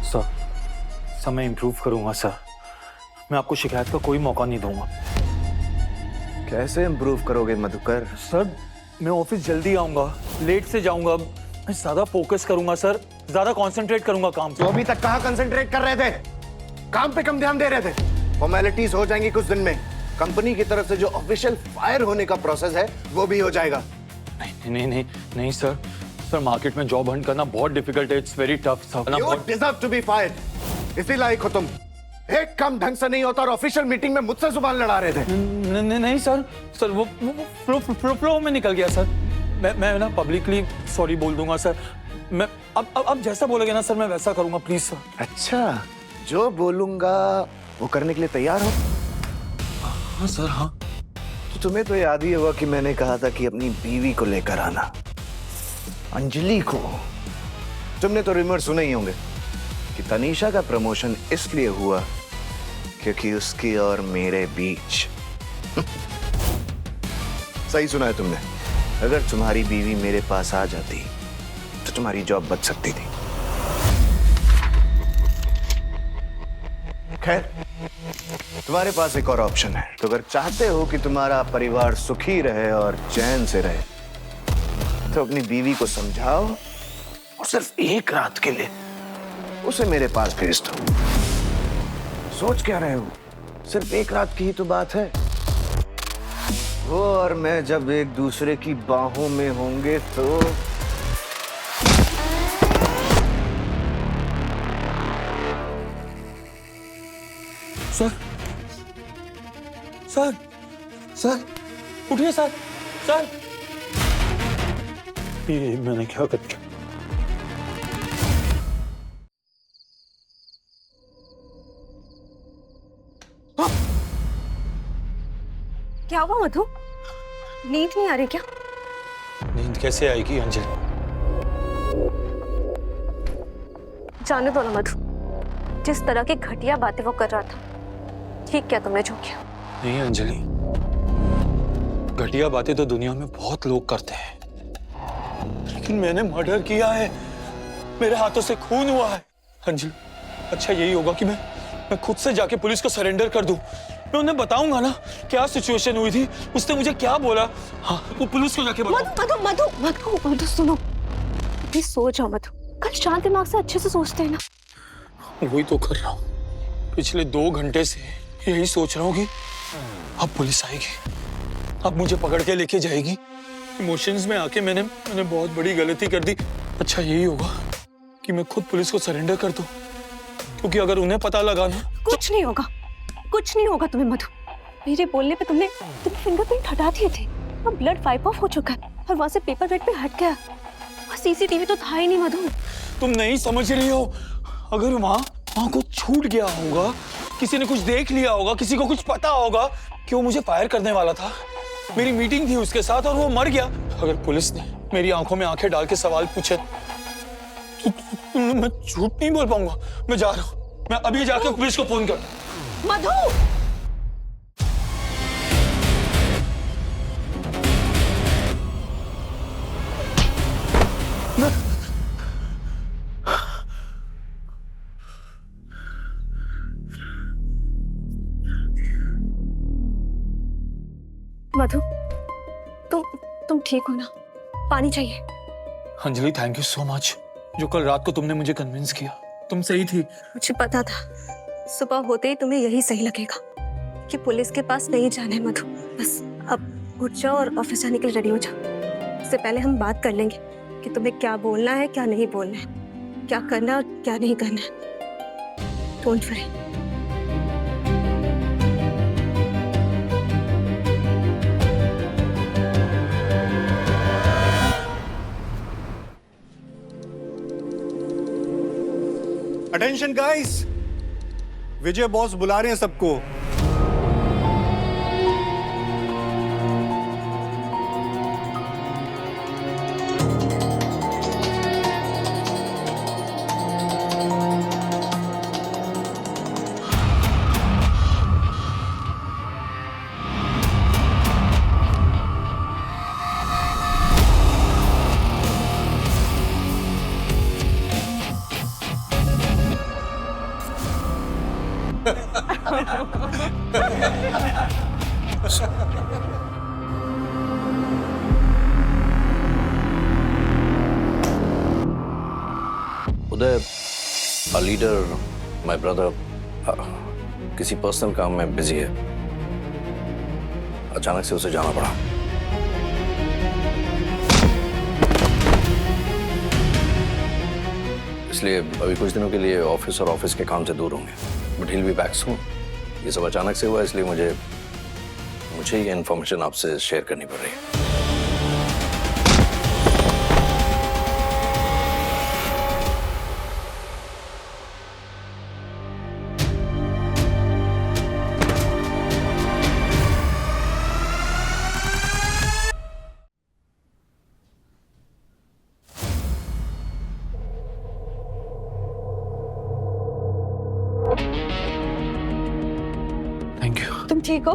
Sir sir मैं improve करूंगा sir. मैं आपको शिकायत का कोई मौका नहीं दूंगा। कैसे इम्प्रूव करोगे मधुकर? सर मैं ऑफिस जल्दी आऊंगा, लेट से जाऊंगा। मैं ज्यादा फोकस करूंगा सर, ज्यादा कंसंट्रेट करूंगा काम पे। तो अभी तक कहाँ कंसंट्रेट कर रहे थे? काम पे कम ध्यान दे रहे थे। फॉर्मेलिटीज हो जाएंगी कुछ दिन में। कंपनी की तरफ से जो ऑफिशियल फायर होने का प्रोसेस है वो भी हो जाएगा। नहीं नहीं नहीं नहीं सर, सर मार्केट में जॉब हंट करना बहुत डिफिकल्ट है। It's very tough sir. You deserve to be fired। इसी लायक हो तुम। एक काम ढंग से नहीं होता और ऑफिशियल मीटिंग में मुझसे जुबान लड़ा रहे थे। नहीं सर, सर वो फ्लो में निकल गया सर। मैं ना पब्लिकली सॉरी बोल दूंगा सर। मैं अब जैसा बोलोगे ना सर मैं वैसा करूंगा, प्लीज सर। अच्छा, जो बोलूंगा वो करने के लिए तैयार हो? हाँ सर हाँ। तो तुम्हें तो याद ही होगा कि मैंने कहा था कि अपनी बीवी को लेकर आना, अंजलि को। तुमने तो रिमर सुने ही होंगे कि तनीषा का प्रमोशन इसलिए हुआ क्योंकि उसकी और मेरे बीच सही सुना है तुमने। अगर तुम्हारी बीवी मेरे पास आ जाती तो तुम्हारी जॉब बच सकती थी। खैर, तुम्हारे पास एक और ऑप्शन है। तो अगर चाहते हो कि तुम्हारा परिवार सुखी रहे और चैन से रहे तो अपनी बीवी को समझाओ और सिर्फ एक रात के लिए उसे मेरे पास भेज दो। सोच क्या रहे हो? सिर्फ एक रात की ही तो बात है। वो और मैं जब एक दूसरे की बाहों में होंगे तो सर सर सर उठिए सर। सर ये मैंने क्या कर दिया? क्या हुआ मधु? नींद नहीं आ रही क्या? नींद कैसे आएगी अंजलि? जाने दो ना मधु। जिस तरह की घटिया बातें वो कर रहा था, ठीक क्या तुमने जो किया? नहीं अंजलि, घटिया बातें तो दुनिया में बहुत लोग करते हैं, लेकिन मैंने मर्डर किया है। मेरे हाथों से खून हुआ है अंजलि। अच्छा यही होगा कि मैं खुद से जाके पुलिस को सरेंडर कर दूं। मैं उन्हें बताऊंगा ना क्या सिचुएशन हुई थी, उसने मुझे क्या बोला। हाँ वो पुलिस को जाके बताऊं। मधु मधु मधु मधु मधु सुनो, अभी सो जाओ मधु। कल शांत दिमाग से अच्छे से सोचते हैं ना। वही तो कर रहा हूँ। पिछले 2 घंटे से यही सोच रहा हूँ कि अब पुलिस आएगी, अब मुझे पकड़ के लेके जाएगी। इमोशंस में आके मैंने बहुत बड़ी गलती कर दी। अच्छा यही होगा कि मैं खुद पुलिस को सरेंडर कर दूं, क्योंकि अगर उन्हें पता लगा ना कुछ नहीं होगा, कुछ नहीं होगा तुम्हें मधु। मेरे बोलने पे तुमने फिंगरप्रिंट हटा दिए थे। अब ब्लड वाइप ऑफ हो चुका है और वहां से पेपर वेट पे हट गया और सीसीटीवी तो था ही नहीं मधु। तुम नहीं समझ रही हो। अगर वहां कुछ छूट गया होगा, किसी ने कुछ देख लिया होगा, किसी को कुछ पता होगा कि वो मुझे फायर करने वाला था। मेरी मीटिंग थी उसके साथ और वो मर गया। अगर पुलिस ने मेरी आंखों में आंखें डाल के सवाल पूछे तो मैं झूठ नहीं बोल पाऊंगा। मैं जा रहा हूँ, मैं अभी जाकर पुलिस को फोन करता हूं। मधु मधु तुम ठीक हो ना? पानी चाहिए? Anjali thank you so much. जो कल रात को तुमने मुझे कन्विंस किया, तुम सही थी। मुझे पता था सुबह होते ही तुम्हें यही सही लगेगा कि पुलिस के पास नहीं जाना है मधु। बस अब उठ जाओ और ऑफिस जाने के लिए रेडी हो जाओ। इससे पहले हम बात कर लेंगे कि तुम्हें क्या बोलना है क्या नहीं बोलना है, क्या करना है और क्या नहीं करना है। Don't worry. Attention guys, Vijay boss बुला रहे हैं सबको। उदय, a leader, my brother, किसी पर्सनल काम में बिजी है। अचानक से उसे जाना पड़ा। इसलिए अभी कुछ दिनों के लिए ऑफिस और ऑफिस के काम से दूर होंगे, but he'll be back soon। ये सब अचानक से हुआ, इसलिए मुझे ये इन्फॉर्मेशन आपसे शेयर करनी पड़ रही है। Thank you. तुम ठीक हो?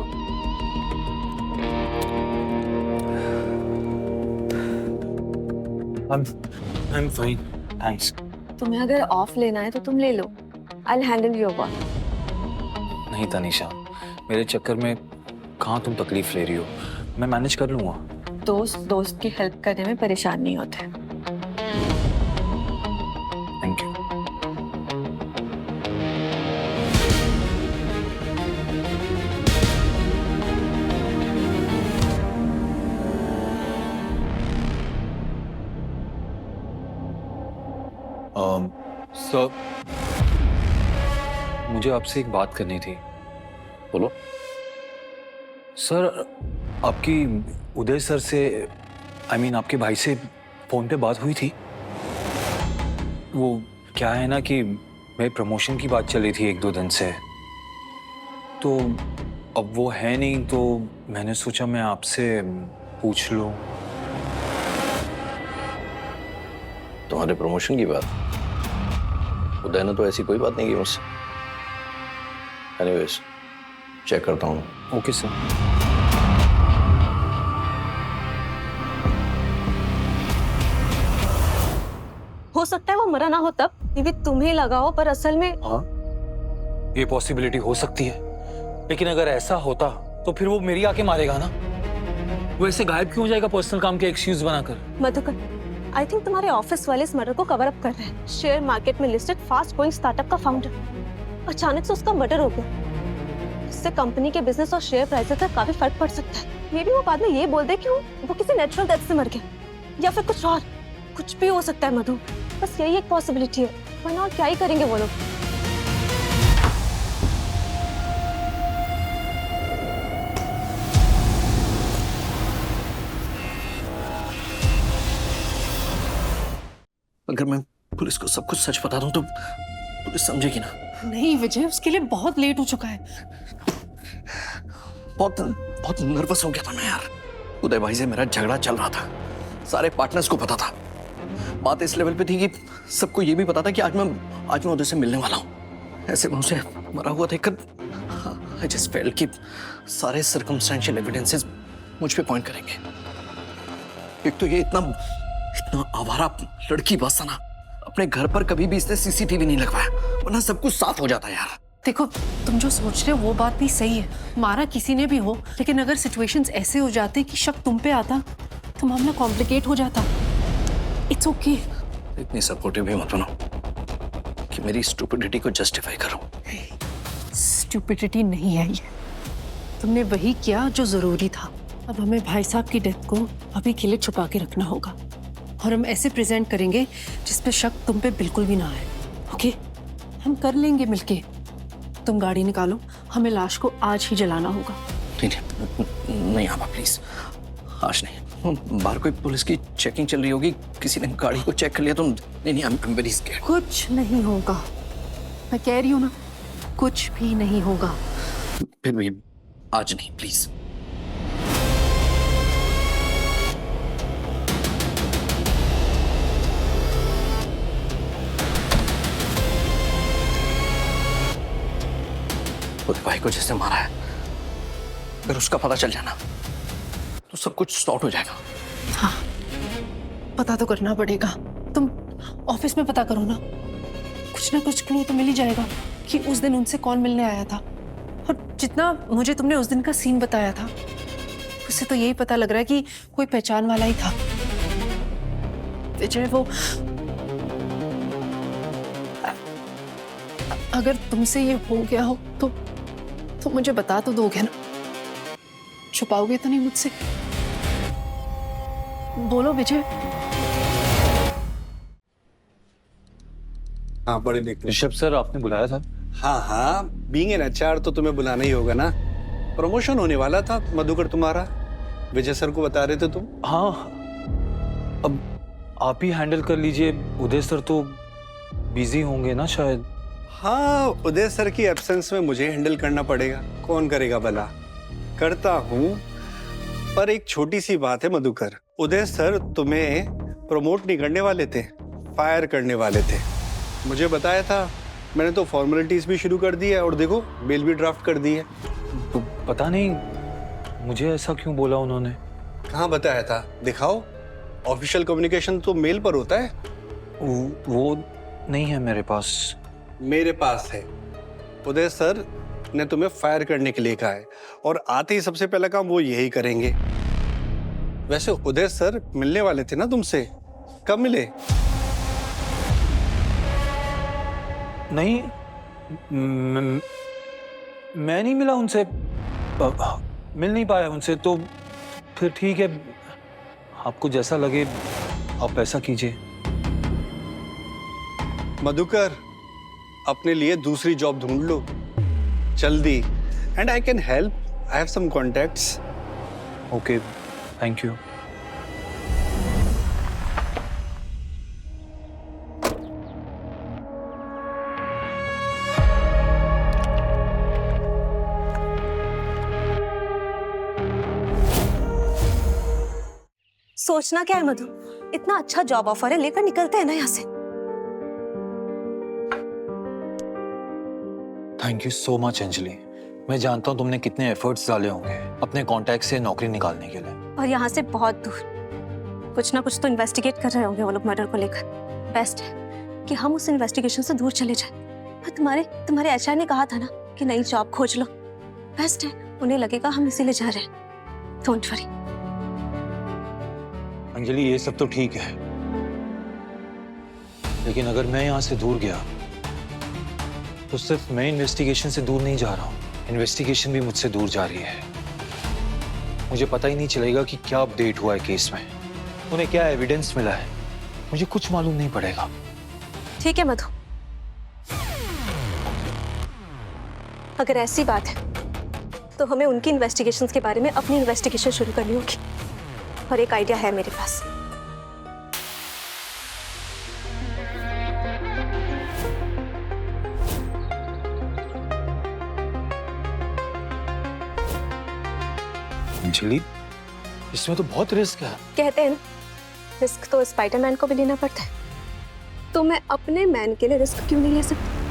I'm fine. Thanks. तुम्हें अगर ऑफ लेना है तो तुम ले लो। I'll handle your work. नहीं तनीषा, मेरे चक्कर में कहाँ तुम तकलीफ ले रही हो, मैं मैनेज कर लूंगा। दोस्त दोस्त की हेल्प करने में परेशान नहीं होते। Thank you. सर, मुझे आपसे एक बात करनी थी। बोलो। सर, आपकी उदय सर से आपके भाई से फोन पे बात हुई थी? वो क्या है ना कि मेरे प्रमोशन की बात चल रही थी 1-2 दिन से, तो अब वो है नहीं, तो मैंने सोचा मैं आपसे पूछ लूं। तुम्हारे प्रमोशन की बात? उदय ने तो ऐसी कोई बात नहीं की मुझसे। एनीवेज, चेक करता हूँ। Okay sir. हो सकता है वो मरा ना हो तब, ये भी तुम्हें लगा हो, पर असल में हाँ, ये पॉसिबिलिटी हो सकती है, लेकिन अगर ऐसा होता तो फिर वो मेरी आके मारेगा ना। वो ऐसे गायब क्यों हो जाएगा पर्सनल काम के एक्सक्यूज बनाकर? मधुकर, आई थिंक तुम्हारे ऑफिस वाले इस मर्डर को कवर अप कर रहे हैं। शेयर मार्केट में लिस्टेड फास्ट ग्रोइंग स्टार्टअप का फाउंडर, अचानक से उसका मर्डर हो गया। इससे कंपनी के बिजनेस और शेयर प्राइसेस पर काफी फर्क पड़ सकता है। मे बी वो बाद में ये बोल दे कि वो किसी नेचुरल डेथ से मर गया, या फिर कुछ और, कुछ भी हो सकता है मधु। बस यही एक पॉसिबिलिटी है, वरना और क्या ही करेंगे वो लोग। अगर मैं पुलिस को सब कुछ सच बता दूं तो पुलिस समझेगी ना। नहीं विजय, उसके लिए बहुत लेट हो चुका है। बहुत नर्वस हो गया था मैं यार। उदय भाई से मेरा झगड़ा चल रहा था, सारे पार्टनर्स को पता था। बात इस लेवल पे थी कि सबको ये भी पता था कि आज मैं उदय से मिलने वाला हूँ। ऐसे में उसे मरा हुआ देखकर आई जस्ट फेल्ट कि सारे सर्कमस्टेंशियल एविडेंसेस मुझ पे पॉइंट करेंगे। एक तो ये इतना आवारा लड़की बसा ना, अपने घर पर कभी भी इसने सीसीटीवी नहीं लगवाया, वरना सब कुछ साफ हो जाता है यार। देखो, तुम जो सोच रहे हो वो बात भी सही है, मारा किसी ने भी हो, लेकिन अगर सिचुएशंस ऐसे हो जाते कि शक तुम पे आता तो मामला कॉम्प्लिकेट हो जाता। It's okay. इतनी सपोर्टिव भी मत बनो कि मेरी स्टूपिडिटी को जस्टिफाई करो। स्टूपिडिटी नहीं है ये, तुमने वही किया जो जरूरी था। अब हमें भाई साहब की डेथ को अभी के लिए छुपा के रखना होगा, और हम ऐसे प्रेजेंट करेंगे जिसपे शक तुम पे बिल्कुल भी ना आए। ओके, हम कर लेंगे मिलके। तुम गाड़ी निकालो, हमें लाश को आज ही जलाना होगा। नहीं आबा प्लीज, आज नहीं। बाहर कोई पुलिस की चेकिंग चल रही होगी, किसी ने गाड़ी को चेक कर लिया तो नहीं, आई एम वेरी स्कैर्ड। कुछ नहीं होगा, मैं कह रही हूँ ना, कुछ भी नहीं होगा। फिर भी आज नहीं प्लीज। उस भाई को जिसने मारा है, अगर उसका पता चल जाना तो सब कुछ सॉर्ट हो जाएगा। हाँ, पता तो करना पड़ेगा। तुम ऑफिस में पता करो ना, कुछ ना कुछ क्लू तो मिल ही जाएगा। कि उस दिन उनसे कौन मिलने आया था, और जितना मुझे तुमने उस दिन का सीन बताया था उससे तो यही पता लग रहा है कि कोई पहचान वाला ही था। विजय, वो अगर तुमसे ये हो गया हो तो मुझे बता तो दोगे ना? छुपाओगे तो नहीं मुझसे? बोलो विजय। हाँ, बड़े देखते। ऋषभ सर, आपने बुलाया था? हाँ हाँ, बीइंग एन एचआर तो तुम्हें बुलाना ही होगा ना। प्रमोशन होने वाला था मधुकर तुम्हारा, विजय सर को बता रहे थे तुम। हाँ, अब आप ही हैंडल कर लीजिए। उदय सर तो बिजी होंगे ना शायद। हाँ, उदय सर की एब्सेंस में मुझे हैंडल करना पड़ेगा। कौन करेगा भला? करता हूँ, पर एक छोटी सी बात है मधुकर। उदय सर तुम्हें प्रमोट नहीं करने वाले थे, फायर करने वाले थे। मुझे बताया था, मैंने तो फॉर्मेलिटीज भी शुरू कर दी है और देखो मेल भी ड्राफ्ट कर दी है। पता नहीं मुझे ऐसा क्यों बोला उन्होंने। कहाँ बताया था? दिखाओ। ऑफिशियल कम्युनिकेशन तो मेल पर होता है। वो नहीं है मेरे पास। मेरे पास है। उदय सर ने तुम्हें फायर करने के लिए कहा है और आते ही सबसे पहला काम वो यही करेंगे। वैसे उदय सर मिलने वाले थे ना तुमसे, कब मिले? नहीं, मैं नहीं मिला उनसे, मिल नहीं पाया उनसे। तो फिर ठीक है, आपको जैसा लगे आप ऐसा कीजिए। मधुकर, अपने लिए दूसरी जॉब ढूंढ लो जल्दी। And I can help, I have some contacts. Okay, thank you. सोचना क्या है मधु, इतना अच्छा जॉब ऑफर है, लेकर निकलते हैं ना यहाँ से। Thank you so much Anjali. मैं जानता हूँ तुमने कितने एफर्ट्स डाले होंगे अपने कॉन्टैक्ट से नौकरी निकालने के लिए। और यहाँ से बहुत दूर कुछ ना कुछ तो इन्वेस्टिगेट कर रहे होंगे वो लोग मर्डर को लेकर। बेस्ट है कि हम उस इन्वेस्टिगेशन से दूर चले जाएं। और तुम्हारे एचआर ने कहा था ना कि नई जॉब खोज लो। बेस्ट है, उन्हें लगेगा हम इसीलिए जा रहे हैं। Don't worry. अंजलि, ये सब तो ठीक है, लेकिन अगर मैं यहाँ से दूर गया तो सिर्फ मैं इन्वेस्टिगेशन से दूर नहीं जा रहा हूँ, इन्वेस्टिगेशन भी मुझसे दूर जा रही है। मुझे पता ही नहीं चलेगा कि क्या अपडेट हुआ है केस में, उन्हें क्या एविडेंस मिला है, मुझे कुछ मालूम नहीं पड़ेगा। ठीक है मधु, अगर ऐसी बात है तो हमें उनकी इन्वेस्टिगेशंस के बारे में अपनी इन्वेस्टिगेशन शुरू करनी होगी। और एक आइडिया है मेरे पास। अंजलि, इसमें तो बहुत रिस्क है। कहते हैं ना, रिस्क तो स्पाइडरमैन को भी लेना पड़ता है, तो मैं अपने मैन के लिए रिस्क क्यों नहीं ले सकती?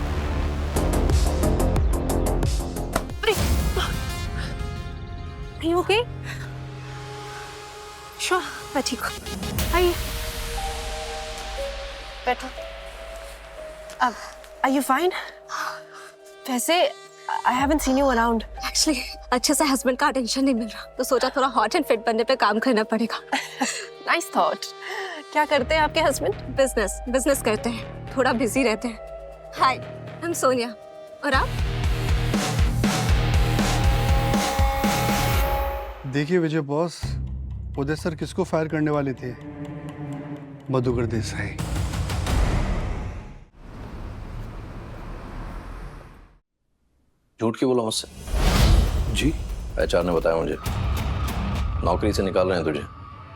Are you okay? Sure, मैं ठीक हूँ। आइए। बैठो। अब are you fine? वैसे I haven't seen you around. Actually अच्छे से हस्बैंड का अटेंशन नहीं मिल रहा, तो सोचा थोड़ा हॉट एंड फिट बनने पे काम करना पड़ेगा। Nice thought. क्या करते हैं आपके हस्बैंड? बिजनेस करते हैं, थोड़ा बिजी रहते हैं। हाय, आई एम सोनिया। और आप? देखिए विजय बॉस, उदय सर किसको फायर करने वाले थे? मधुकर देसाई। झूठ क्यों बोला मुझसे? जी, एचआर ने बताया मुझे, नौकरी से निकाल रहे हैं तुझे।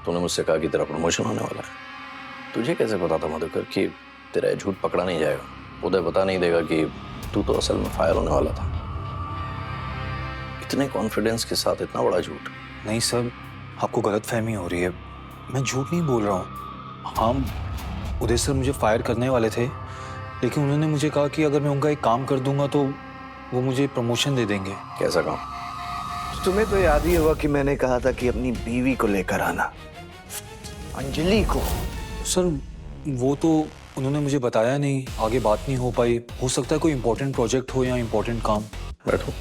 तूने मुझसे कहा कि तेरा प्रमोशन होने वाला है। तुझे कैसे पता था मधुकर कि तेरा झूठ पकड़ा नहीं जाएगा? उदय बता नहीं देगा कि तू तो असल में फायर होने वाला था। इतने कॉन्फिडेंस के साथ इतना बड़ा झूठ? नहीं सर, आपको गलतफहमी हो रही है। मैं झूठ नहीं बोल रहा हूँ। हाँ, उदय सर मुझे फायर करने वाले थे, लेकिन उन्होंने मुझे कहा कि अगर मैं उनका एक काम कर दूंगा तो वो मुझे प्रमोशन दे देंगे। कैसा काम? तुम्हें तो याद ही होगा कि मैंने कहा था कि अपनी बीवी को लेकर आना, अंजलि को। सर वो तो उन्होंने मुझे बताया नहीं, आगे बात नहीं हो पाई। हो सकता है कोई इंपॉर्टेंट प्रोजेक्ट हो या इंपॉर्टेंट काम। बैठो।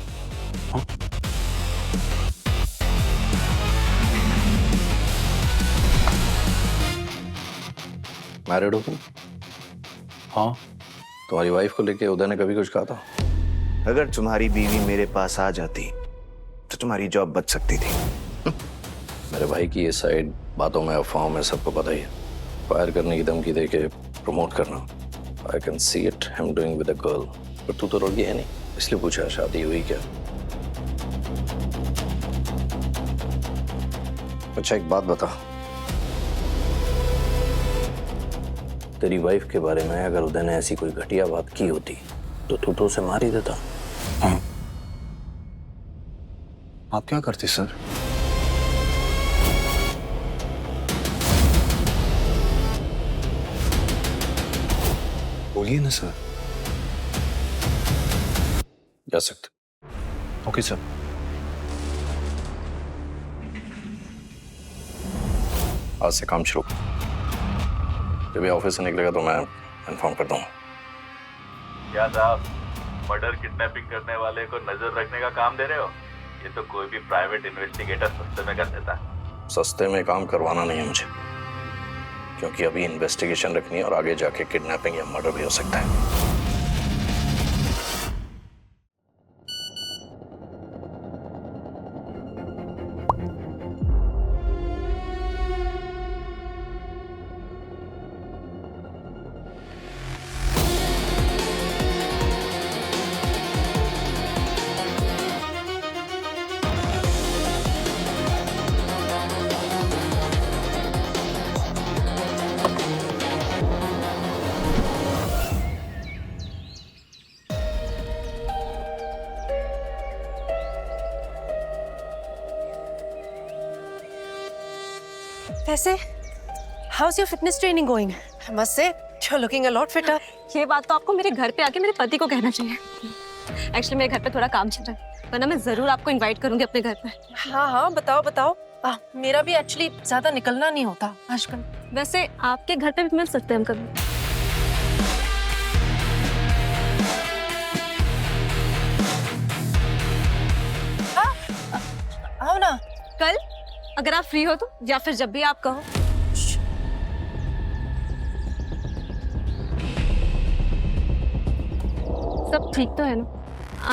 मैरिड हो तुम? हाँ। तुम्हारी वाइफ को लेके उदय ने कभी कुछ कहा था? अगर तुम्हारी बीवी मेरे पास आ जाती तो तुम्हारी जॉब बच सकती थी। मेरे भाई की ये साइड बातों में, अफवाहों में सबको पता ही है। फायर करने की धमकी दे के प्रमोट करना, I can see it him doing with a girl. पर तू तो रोगी है नहीं, इसलिए पूछा शादी हुई क्या? अच्छा एक बात बता, तेरी वाइफ के बारे में अगर उदय ने ऐसी कोई घटिया बात की होती तो तू तो उसे मार ही देता। हाँ। आप क्या करते सर? बोलिए ना सर। जा सकते। Okay sir. आज से काम शुरू। जब ये ऑफिस से निकलेगा तो मैं इन्फॉर्म कर दूंगा। क्या साहब, मर्डर किडनैपिंग करने वाले को नजर रखने का काम दे रहे हो? ये तो कोई भी प्राइवेट इन्वेस्टिगेटर सस्ते में कर देता है। सस्ते में काम करवाना नहीं है मुझे, क्योंकि अभी इन्वेस्टिगेशन रखनी है और आगे जाके किडनैपिंग या मर्डर भी हो सकता है। वैसे, how's your fitness training going? I must say, you're looking a lot fitter. ये बात तो आपको मेरे घर पे आके मेरे पति को कहना चाहिए। एक्चुअली मेरे घर पे थोड़ा काम चल रहा है, वरना मैं जरूर आपको इनवाइट करूंगी अपने घर पे। हाँ हाँ, बताओ बताओ। मेरा भी एक्चुअली ज्यादा निकलना नहीं होता आजकल। वैसे आपके घर पे भी मिल सकते हैं हम कभी। आओ ना। कल अगर आप फ्री हो तो, या फिर जब भी आप कहो। सब ठीक तो है ना?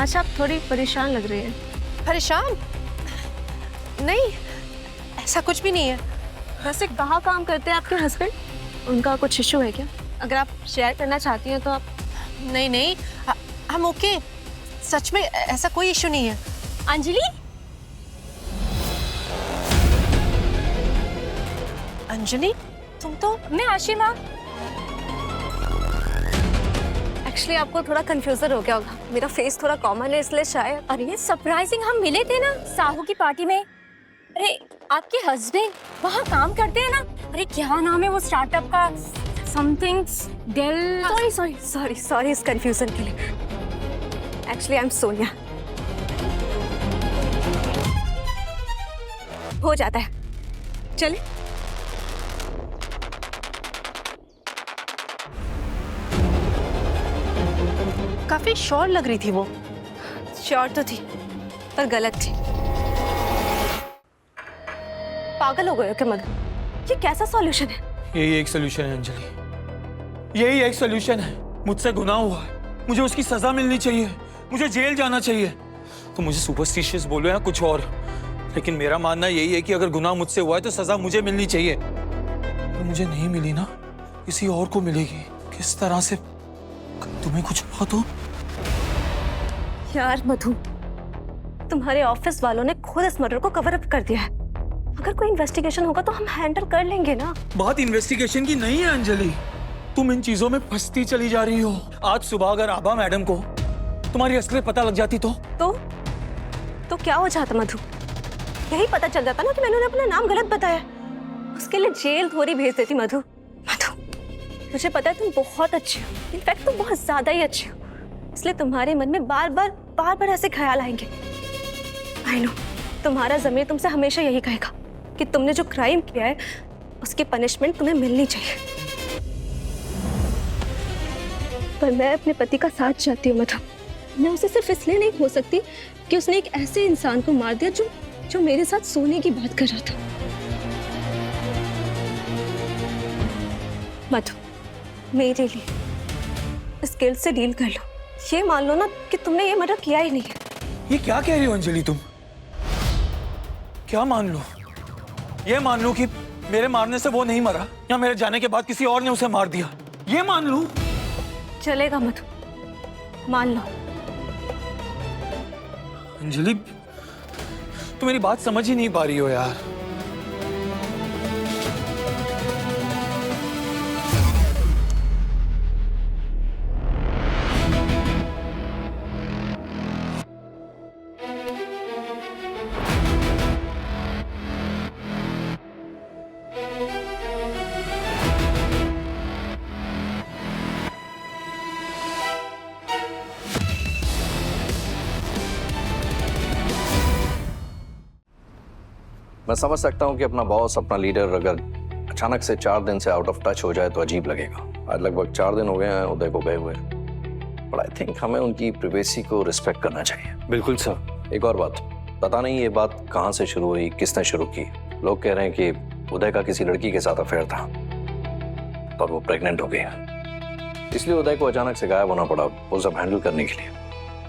आज आप थोड़ी परेशान लग रही हैं। परेशान? नहीं, ऐसा कुछ भी नहीं है। वैसे कहाँ काम करते हैं आपके हस्बैंड? उनका कुछ इशू है क्या? अगर आप शेयर करना चाहती हैं तो आप। नहीं नहीं, हम ओके। सच में ऐसा कोई इशू नहीं है। अंजलि? अंजलि, तुम तो। मैं आशिमा। एक्चुअली आपको थोड़ा कंफ्यूजन हो गया होगा, मेरा फेस थोड़ा कॉमन है इसलिए शायद। अरे सरप्राइजिंग, हम मिले थे ना साहू की पार्टी में। अरे आपके हस्बैंड वहाँ काम करते हैं ना? अरे क्या नाम है वो स्टार्टअप का? Something Dell. सॉरी इस कंफ्यूजन के लिए। Actually I am Sonia. हो जाता है, चलिए। काफी श्योर लग रही थी वो। श्योर तो थी पर गलत थी। पागल हो गए हो क्या मगर? ये कैसा सॉल्यूशन है? यही एक सॉल्यूशन है अंजलि, यही एक सॉल्यूशन है। मुझसे गुनाह हुआ है, मुझे उसकी सजा मिलनी चाहिए, मुझे जेल जाना चाहिए। तो मुझे सुपरस्टिशियस बोलो या कुछ और, लेकिन मेरा मानना यही है कि अगर गुनाह मुझसे हुआ है तो सजा मुझे मिलनी चाहिए। तो मुझे नहीं मिली ना, किसी और को मिलेगी। किस तरह से? तुम्हें कुछ हुआ तो? यार मधु, तुम्हारे ऑफिस वालों ने खुद इस मर्डर को कवर अप कर दिया है। अगर कोई इन्वेस्टिगेशन होगा तो हम हैंडल कर लेंगे ना। बात इन्वेस्टिगेशन की नहीं है अंजलि, तुम इन चीजों में फंसती चली जा रही हो। आज सुबह अगर आभा मैडम को तुम्हारी असलियत पता लग जाती तो क्या हो जाता मधु? यही पता चल जाता ना कि मैंने अपना नाम गलत बताया। उसके लिए जेल थोड़ी भेज देती मधु। मुझे पता है तुम बहुत अच्छे हो, इनफैक्ट तुम बहुत ज्यादा ही अच्छे हो, इसलिए तुम्हारे मन में बार बार ऐसे ख्याल आएंगे। आई नो, तुम्हारा ज़मीर तुमसे हमेशा यही कहेगा कि तुमने जो क्राइम किया है उसकी पनिशमेंट तुम्हें मिलनी चाहिए। पर मैं अपने पति का साथ चाहती हूँ मधु। मैं उसे सिर्फ इसलिए नहीं खो सकती कि उसने एक ऐसे इंसान को मार दिया जो मेरे साथ सोने की बात कर रहा था। मधु, मेरे लिए इस गिल्ट से डील कर लो। ये मान लो ना कि तुमने ये मर्डर किया ही नहीं है। ये क्या कह रही हो अंजलि तुम? क्या मान लो? ये मान लो कि मेरे मारने से वो नहीं मरा, या मेरे जाने के बाद किसी और ने उसे मार दिया, ये मान लो? चलेगा मधु, मान लो। अंजलि, तुम मेरी बात समझ ही नहीं पा रही हो यार। मैं समझ सकता हूं कि अपना बॉस, अपना लीडर अगर अचानक से 4 दिन से आउट ऑफ टच हो जाए तो अजीब लगेगा। आज लगभग 4 दिन हो गए हैं उदय को गए हुए, बट आई थिंक हमें उनकी प्राइवेसी को रिस्पेक्ट करना चाहिए। बिल्कुल सर। एक और बात, पता नहीं ये बात कहाँ से शुरू हुई, किसने शुरू की। लोग कह रहे हैं कि उदय का किसी लड़की के साथ अफेयर था और वो प्रेग्नेंट हो गई, इसलिए उदय को अचानक से गायब होना पड़ा वो सब हैंडल करने के लिए।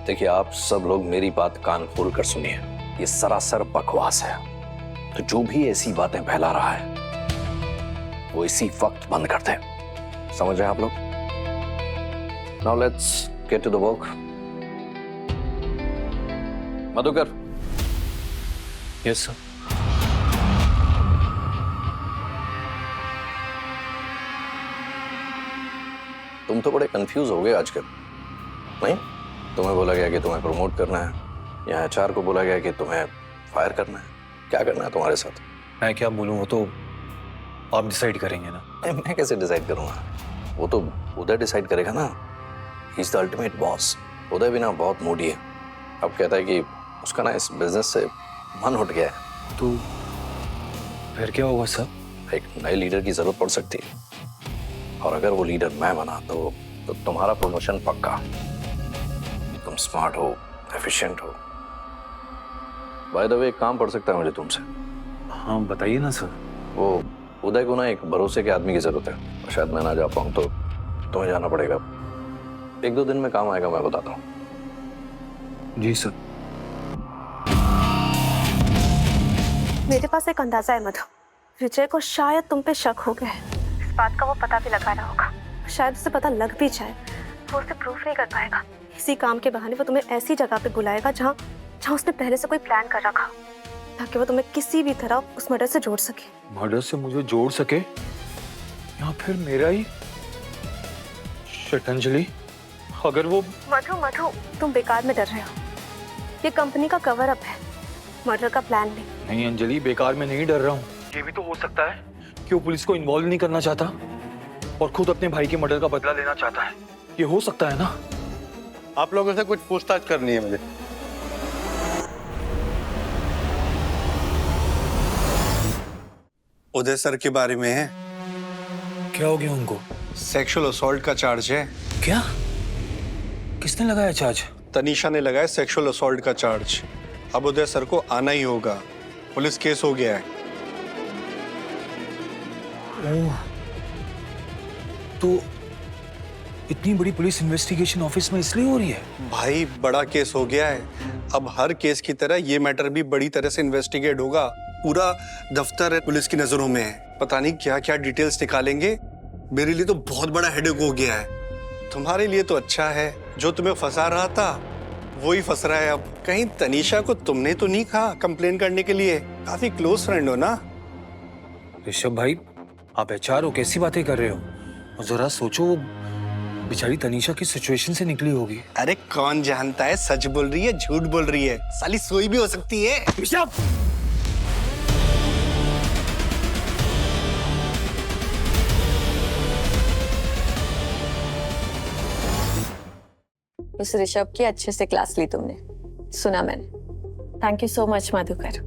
देखिए, आप सब लोग मेरी बात कान खोल कर सुनिए, ये सरासर बकवास है। तो जो भी ऐसी बातें फैला रहा है वो इसी वक्त बंद कर दे। समझ रहे हैं आप लोग? Now let's get to the work. Madhukar. Yes sir. तुम तो बड़े कंफ्यूज हो गए आजकल, नहीं? तुम्हें बोला गया कि तुम्हें प्रमोट करना है, यहाँ एचआर को बोला गया कि तुम्हें फायर करना है। क्या करना है तुम्हारे साथ? मैं क्या बोलूं, वो तो आप डिसाइड करेंगे ना। मैं कैसे डिसाइड करूंगा? वो तो उदय डिसाइड करेगा ना। He is the ultimate boss. Uday भी ना बहुत मूडी है। अब कहता है कि उसका ना इस बिजनेस से मन उठ गया है। तो फिर क्या होगा सर? एक नए लीडर की जरूरत पड़ सकती है, और अगर वो लीडर मैं बना तो तुम्हारा प्रमोशन पक्का। तुम स्मार्ट हो, एफिशिएंट हो। बाय द वे, एक काम पड़ सकता है मुझे तुमसे। हाँ बताइए ना सर। वो उदय को ना एक भरोसे के आदमी की जरूरत है, और शायद मैं ना जा पाऊँ तो तुम्हें जाना पड़ेगा। 1-2 दिन में काम आएगा, मैं बताता हूँ। जी सर। मेरे पास एक अंदाजा है मधु, विजय को शायद तुम पे शक हो गया है। इस बात का वो पता भी लगा रहा होगा। शायद उसे पता लग भी जाए, वो उसे प्रूफ नहीं कर पाएगा। इसी काम के बहाने वो तुम्हें ऐसी जगह पे बुलाएगा जहाँ उसने पहले से कोई प्लान कर रखा, ताकि वो तुम्हें किसी भी तरह उस मर्डर से जोड़ सके। मर्डर से मुझे जोड़ सके, या फिर मेरा ही? शिट अंजलि, अगर वो... मधु, तुम बेकार में डर रहे हो। ये कंपनी का कवर अप है, मर्डर का प्लान नहीं। नहीं अंजलि, बेकार में नहीं डर रहा हूँ। ये भी तो हो सकता है कि वो पुलिस को इन्वॉल्व नहीं करना चाहता और खुद अपने भाई के मर्डर का बदला लेना चाहता है। ये हो सकता है ना? आप लोगों से कुछ पूछताछ करनी है मुझे। उदय सर के बारे में है। क्या हो गया उनको? सेक्सुअल असॉल्ट का चार्ज है। क्या? किसने लगाया चार्ज? तनीषा ने लगाया सेक्सुअल असॉल्ट का चार्ज। अब उदय सर को आना ही होगा, पुलिस केस हो गया है। ओह, तो इतनी बड़ी पुलिस इन्वेस्टिगेशन ऑफिस में इसलिए हो रही है? भाई, बड़ा केस हो गया है। अब हर केस की तरह ये मैटर भी बड़ी तरह से इन्वेस्टिगेट होगा। पूरा दफ्तर पुलिस की नजरों में है। पता नहीं क्या क्या डिटेल्स निकालेंगे। मेरे लिए तो बहुत बड़ा हेडेक हो गया है। तुम्हारे लिए तो अच्छा है, जो तुम्हें फंसा रहा था वो ही फंस रहा है अब। कहीं तनीषा को तुमने तो नहीं कहा कंप्लेन करने के लिए? काफी क्लोज फ्रेंड हो ना। ऋषभ भाई, आप एचआर हो, कैसी बातें कर रहे हो? और जरा सोचो, वो बेचारी तनीषा की सिचुएशन से निकली होगी। अरे कौन जानता है, सच बोल रही है झूठ बोल रही है, साली सोई भी हो सकती है। ऋषभ! उस ऋषभ की अच्छे से क्लास ली तुमने, सुना मैंने। Thank you so much Madhukar,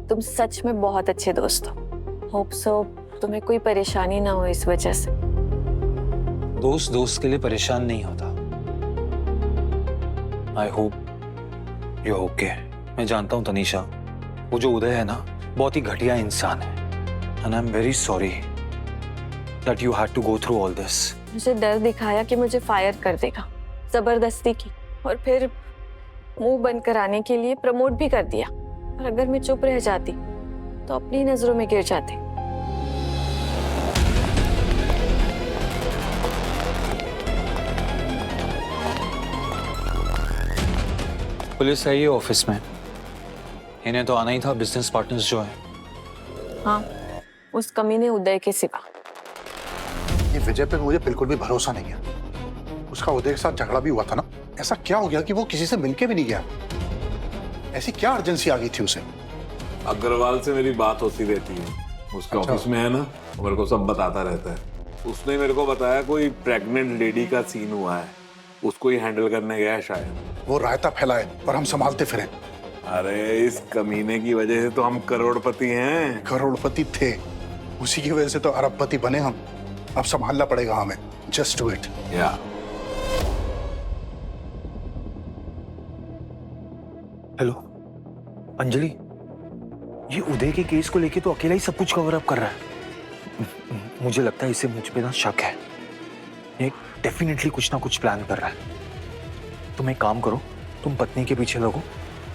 तुम सच में बहुत अच्छे दोस्त हो। होप सो तुम्हें कोई परेशानी ना हो इस वजह से। दोस्त दोस्त के लिए परेशान नहीं होता। I hope you okay. मैं जानता हूं तनीषा, वो जो उदय है ना बहुत ही घटिया इंसान है। And I am very sorry that you had to go through all this. मुझे डर दिखाया कि मुझे फायर कर देगा, जबरदस्ती की, और फिर मुंह बंद कराने के लिए प्रमोट भी कर दिया। और अगर मैं चुप रह जाती तो अपनी नजरों में गिर जाते। पुलिस है ये ऑफिस में, इन्हें तो आना ही था, बिजनेस पार्टनर्स जो है। हाँ, उस कमीने उदय के सिवा। ये विजय पे मुझे बिल्कुल भी भरोसा नहीं है। उसका उदय के साथ झगड़ा भी हुआ था ना, ऐसा क्या हो गया कि वो किसी से मिलके भी नहीं गया? ऐसी क्या अर्जेंसी आ गई थी उसे? अग्रवाल से मेरी बात होती रहती है, उसके ऑफिस में है ना, मेरे को सब बताता रहता है। उसने मेरे को बताया कोई प्रेग्नेंट लेडी का सीन हुआ है, उसको ही हैंडल करने गया है शायद। वो रायता फैलाए और हम संभालते फिरे। अरे इस कमीने की वजह से तो हम करोड़पति हैं। करोड़पति थे, उसी की वजह से तो अरबपति बने हम। अब संभालना पड़ेगा हमें। Just do it. या हेलो अंजलि, ये उदय के केस को लेके तो अकेला ही सब कुछ कवर अप कर रहा है। मुझे लगता है इसे मुझ पे ना शक है। ये डेफिनेटली कुछ ना कुछ प्लान कर रहा है। तुम एक काम करो, तुम पत्नी के पीछे लगो,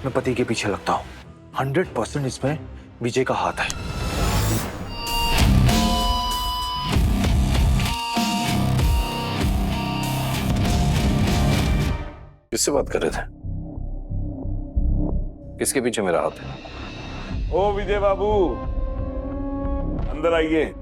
मैं पति के पीछे लगता हूँ। 100% इसमें विजय का हाथ है। किससे बात कर रहे थे? किसके पीछे मेरा हाथ है? ओ विजय बाबू, अंदर आइए।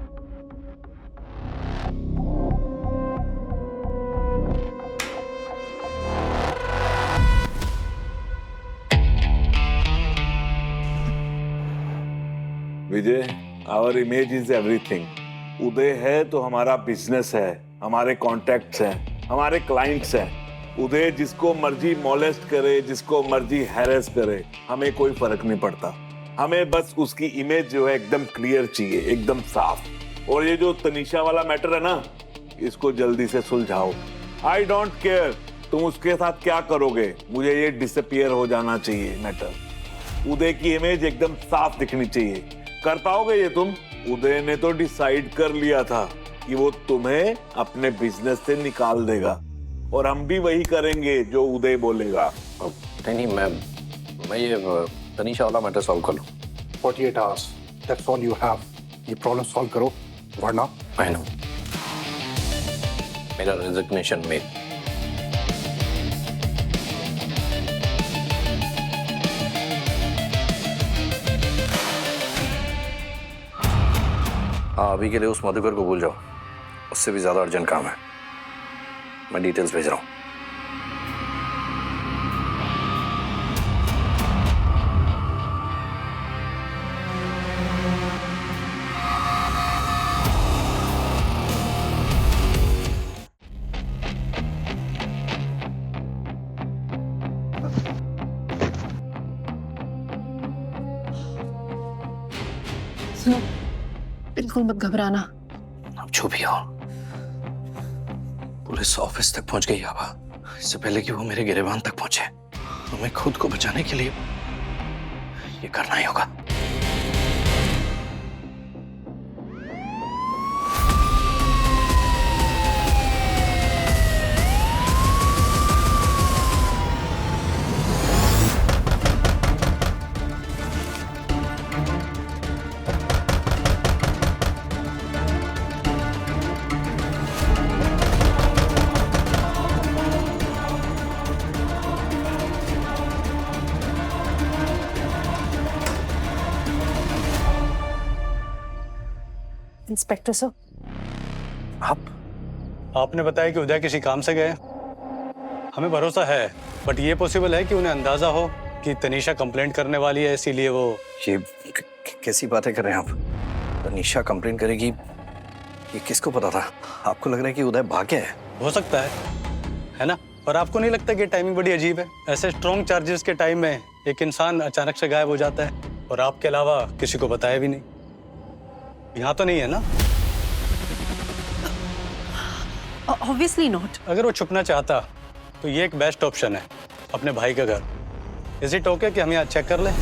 विजय, आवर इमेज इज एवरीथिंग। उदय है तो हमारा बिजनेस है, हमारे कॉन्टैक्ट्स हैं, हमारे क्लाइंट्स हैं। उदय जिसको मर्जी मॉलेस्ट करे, जिसको मर्जी हैरेस करे, हमें कोई फर्क नहीं पड़ता। हमें बस उसकी इमेज जो है एकदम क्लियर चाहिए, एकदम साफ। और ये जो तनीषा वाला मैटर है ना, इसको जल्दी से सुलझाओ। आई डोंट केयर तुम उसके साथ क्या करोगे, मुझे ये डिसअपियर हो जाना चाहिए मैटर। उदय की इमेज एकदम साफ दिखनी चाहिए। कर पाओगे ये तुम? उदय ने तो डिसाइड कर लिया था कि वो तुम्हें अपने बिजनेस से निकाल देगा, और हम भी वही करेंगे जो उदय बोलेगा। नहीं, मैं ये तनीषा वाला मैटर सॉल्व कर लूं। 48 hours, that's all you have। ये प्रॉब्लम सॉल्व करो, वरना I know। मेरा रेजिग्नेशन मेल। हाँ, अभी के लिए उस मधुकर को भूल जाओ, उससे भी ज्यादा अर्जेंट काम है। मैं डिटेल्स भेज रहा हूँ। सुनो, बिल्कुल मत घबराना। अब जो भी हो, पुलिस ऑफिस तक पहुंच गई आभा, इससे पहले कि वो मेरे गिरेबान तक पहुंचे। हमें खुद को बचाने के लिए ये करना ही होगा। इंस्पेक्टर साहब, आपने बताया कि उदय किसी काम से गए। हमें भरोसा है, बट ये पॉसिबल है कि उन्हें अंदाजा हो कि तनीषा कंप्लेंट करने वाली है, इसीलिए वो। ये कैसी बातें कर रहे हैं आप? तनीषा कंप्लेंट करेगी, ये किसको पता था? आपको लग रहा है कि उदय भाग गया है? हो सकता है ना? पर आपको नहीं लगता कि टाइमिंग बड़ी अजीब है? ऐसे स्ट्रॉन्ग चार्जेस के टाइम में एक इंसान अचानक से गायब हो जाता है, और आपके अलावा किसी को बताया भी नहीं। यहाँ तो नहीं है ना? Obviously not. अगर वो छुपना चाहता तो ये एक बेस्ट ऑप्शन है, अपने भाई का घर। इज इट ओके कि हम यहाँ चेक कर लें?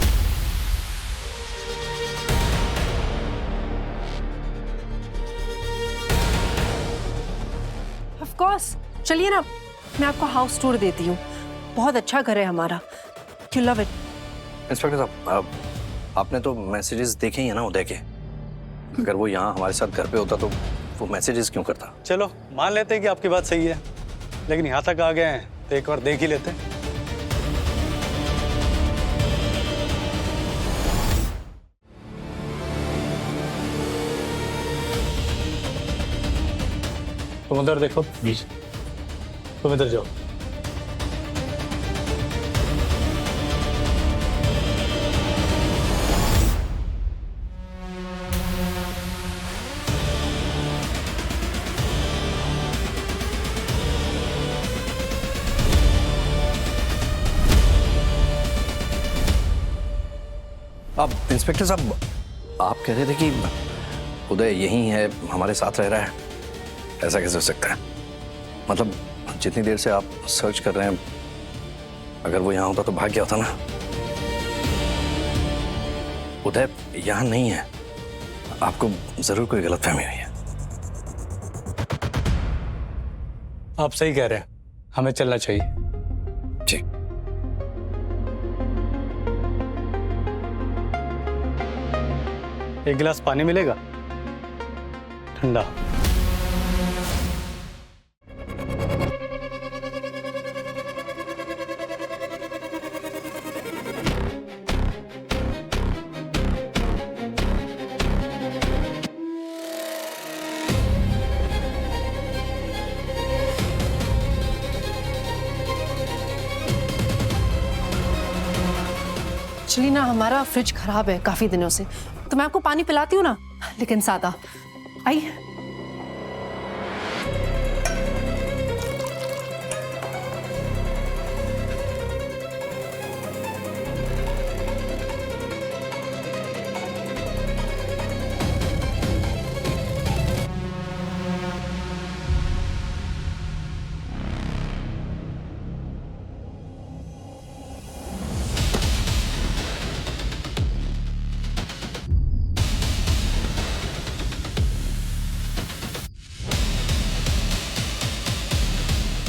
ऑफ कोर्स, चलिए ना, मैं आपको हाउस टूर देती हूँ। बहुत अच्छा घर है हमारा, यू लव इट। इंस्पेक्टर साहब, आपने तो मैसेजेस देखे ही है ना उदय के। अगर वो यहाँ हमारे साथ घर पे होता तो वो मैसेजेस क्यों करता? चलो मान लेते हैं कि आपकी बात सही है, लेकिन यहाँ तक आ गए हैं तो एक बार देख ही लेते हैं। तुम उधर देखो, तुम इधर जाओ। अब इंस्पेक्टर साहब, आप कह रहे थे कि उदय यहीं है, हमारे साथ रह रहा है। ऐसा कैसे हो सकता है? मतलब जितनी देर से आप सर्च कर रहे हैं, अगर वो यहाँ होता तो भाग गया होता ना। उदय यहाँ नहीं है, आपको जरूर कोई गलतफहमी हुई है। आप सही कह रहे हैं, हमें चलना चाहिए। जी। एक गिलास पानी मिलेगा? ठंडा। एक्चुअली ना हमारा फ्रिज खराब है काफी दिनों से, तो मैं आपको पानी पिलाती हूँ ना, लेकिन सादा। आइए।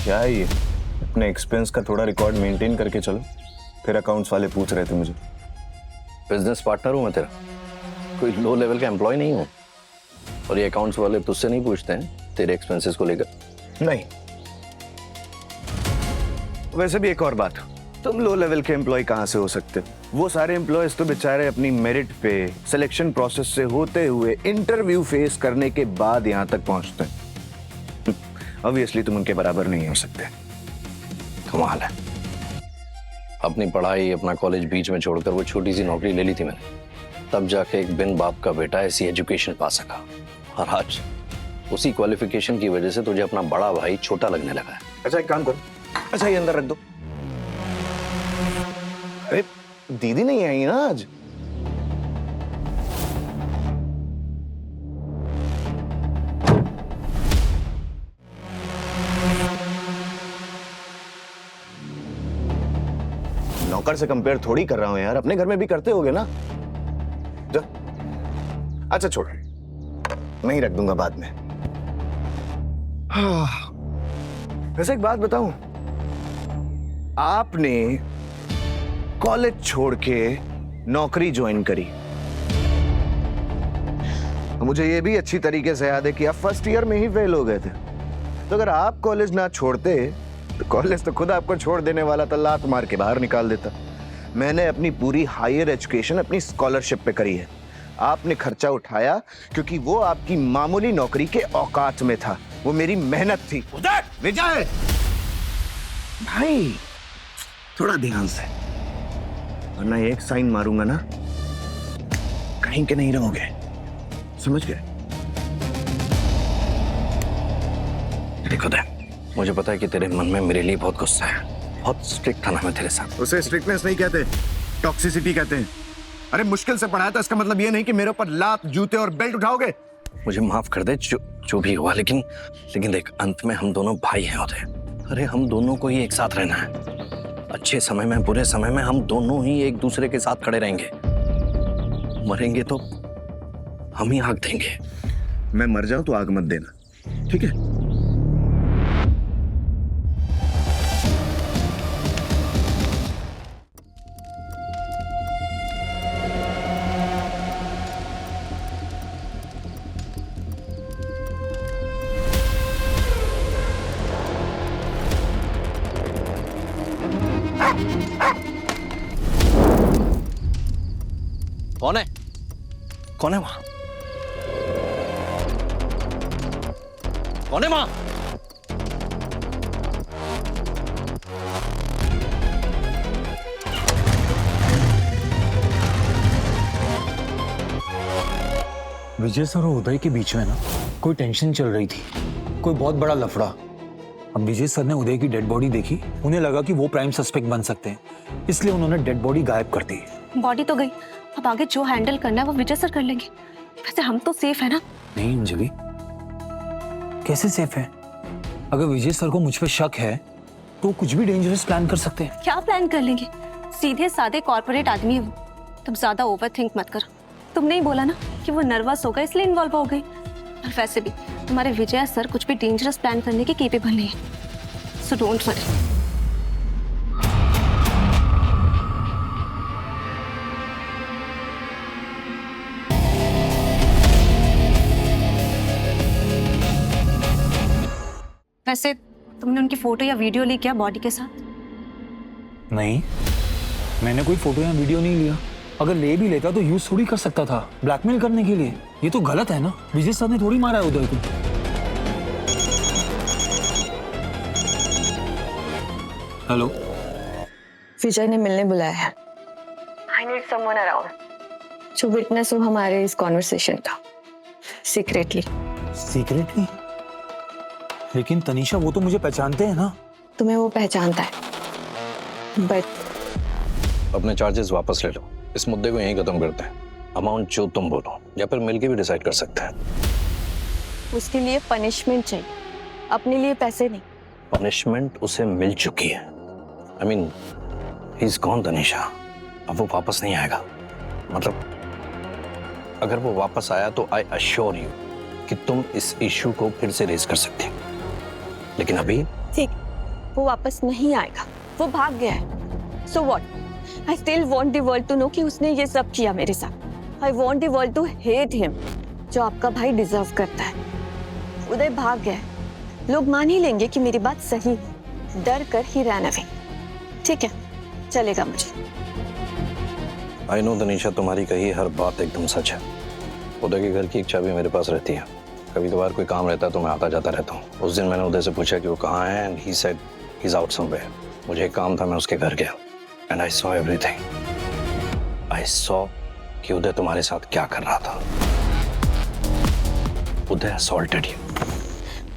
क्या है ये? अपने एक्सपेंस का थोड़ा रिकॉर्ड मेंटेन करके चलो। फिर अकाउंट्स वाले पूछ रहे थे मुझे। बिजनेस पार्टनर हूँ मैं तेरा, कोई लो लेवल का एम्प्लॉय नहीं हूँ। और ये अकाउंट्स वाले तुझसे नहीं पूछते हैं तेरे एक्सपेंसेस को लेकर? नहीं। वैसे भी एक और बात, तुम लो लेवल के एम्प्लॉय कहाँ से हो सकते? वो सारे एम्प्लॉयज तो बेचारे अपनी मेरिट पे सिलेक्शन प्रोसेस से होते हुए इंटरव्यू फेस करने के बाद यहाँ तक पहुंचते हैं। ऑब्वियसली तुम उनके बराबर नहीं हो सकते। कमाल है, अपनी पढ़ाई अपना कॉलेज बीच में छोड़कर वो छोटी सी नौकरी ले ली थी मैंने, तब जाके एक बिन बाप का बेटा ऐसी एजुकेशन पा सका। और आज उसी क्वालिफिकेशन की वजह से तुझे अपना बड़ा भाई छोटा लगने लगा है। अच्छा एक काम करो, अच्छा ये अंदर रख दो। अरे दीदी नहीं आई ना आज? नौकर से कंपेयर थोड़ी कर रहा हूं यार, अपने घर में भी करते होगे ना। जा। अच्छा छोड़, नहीं रख दूंगा बाद में। वैसे एक बात बताऊं, आपने कॉलेज छोड़ के नौकरी ज्वाइन करी, मुझे ये भी अच्छी तरीके से याद है कि आप फर्स्ट ईयर में ही फेल हो गए थे। तो अगर आप कॉलेज ना छोड़ते तो कॉलेज तो खुद आपको छोड़ देने वाला था, लात मार के बाहर निकाल देता। मैंने अपनी पूरी हायर एजुकेशन अपनी स्कॉलरशिप पे करी है। आपने खर्चा उठाया क्योंकि वो आपकी मामूली नौकरी के औकात में था, वो मेरी मेहनत थी। विजय भाई थोड़ा ध्यान से, वरना एक साइन मारूंगा ना, कहीं के नहीं रहोगे, समझ गए? देखो दे, मुझे पता है कि तेरे मन में मेरे लिए बहुत गुस्सा है, बहुत स्ट्रिक्ट था ना मैं तेरे साथ। उसे स्ट्रिक्टनेस नहीं कहते, टॉक्सिसिटी कहते हैं। अरे मुश्किल से पढ़ाया था, इसका मतलब ये नहीं कि मेरे ऊपर लात, जूते और बेल्ट उठाओगे। मुझे माफ कर दे, जो भी हुआ, लेकिन देख, अंत में हम दोनों भाई हैं उदय। अरे हम दोनों को ही एक साथ रहना है। अच्छे समय में बुरे समय में हम दोनों ही एक दूसरे के साथ खड़े रहेंगे। मरेंगे तो हम ही आग देंगे। मैं मर जाऊं तो आग मत देना, ठीक है? कौन है? कौन है वहां? कौन है वहां? विजय सर और उदय के बीच में ना कोई टेंशन चल रही थी, कोई बहुत बड़ा लफड़ा। अब विजय सर ने उदय की डेड बॉडी देखी, उन्हें लगा कि वो प्राइम सस्पेक्ट बन सकते हैं, इसलिए उन्होंने डेड बॉडी गायब कर दी। बॉडी तो गई, अब आगे जो हैंडल करना है वो विजय सर कर लेंगे। वैसे हम तो सेफ है ना? नहीं अंजलि, कैसे सेफ है? अगर विजय सर को मुझ पे शक है तो कुछ भी डेंजरस प्लान कर सकते हैं। क्या प्लान कर लेंगे? सीधे साधे कॉर्पोरेट आदमी हो, तुम ज्यादा ओवर थिंक मत करो। तुमने ही बोला ना कि वो नर्वस हो गए इसलिए इन्वॉल्व हो गई। और वैसे भी तुम्हारे विजय सर कुछ भी डेंजरस प्लान करने के केपेबल नहीं है, सो डोंट वरी। वैसे तुमने उनकी फोटो या वीडियो ली क्या बॉडी के साथ? नहीं, मैंने कोई फोटो या वीडियो नहीं लिया। अगर ले भी लेता तो यूज थोड़ी कर सकता था ब्लैकमेल करने के लिए। ये तो गलत है ना, विजय सर ने थोड़ी मारा है उदय को। हेलो, विजय ने मिलने बुलाया है। आई नीड समवन अराउंड जो विटनेस हो हमारे इस कॉन्वर्सेशन का, सीक्रेटली। सीक्रेटली? लेकिन तनीषा, वो तो मुझे पहचानते हैं ना। तुम्हें वो पहचानता है, बट अपने चार्जेस वापस ले लो। इस मुद्दे को यहीं खत्म करते हैं। अमाउंट जो तुम बोलो, या फिर मिलके भी डिसाइड कर सकते हैं। उसके लिए पनिशमेंट चाहिए, अपने लिए पैसे नहीं। पनिशमेंट उसे मिल चुकी है। I mean, he is gone Tanisha. अब वो वापस नहीं आएगा। मतलब अगर वो वापस आया तो आई अश्योर यू कि तुम इस इशू को फिर से रेज कर सकते हो। लेकिन अभी ठीक, वो वापस नहीं आएगा, वो भाग गया है। So what? I still want the world to know कि उसने ये सब किया मेरे साथ। I want the world to hate him, जो आपका भाई डिजर्व करता है। उदय भाग गया है, लोग मान ही लेंगे कि मेरी बात सही है। डर कर ही रैन अवे। ठीक है, चलेगा मुझे। आई नो तनीषा, तुम्हारी कही हर बात एकदम सच है। उदय के घर की एक चाबी मेरे पास रहती है। कभी कभार कोई काम रहता है तो मैं आता जाता रहता हूँ। उस दिन मैंने उदय से पूछा कि वो कहाँ है, and he said he is out somewhere. मुझे एक काम था, मैं उसके घर गया and I saw everything. I saw कि उदय तुम्हारे साथ क्या कर रहा था। उदय असॉल्टेड यू।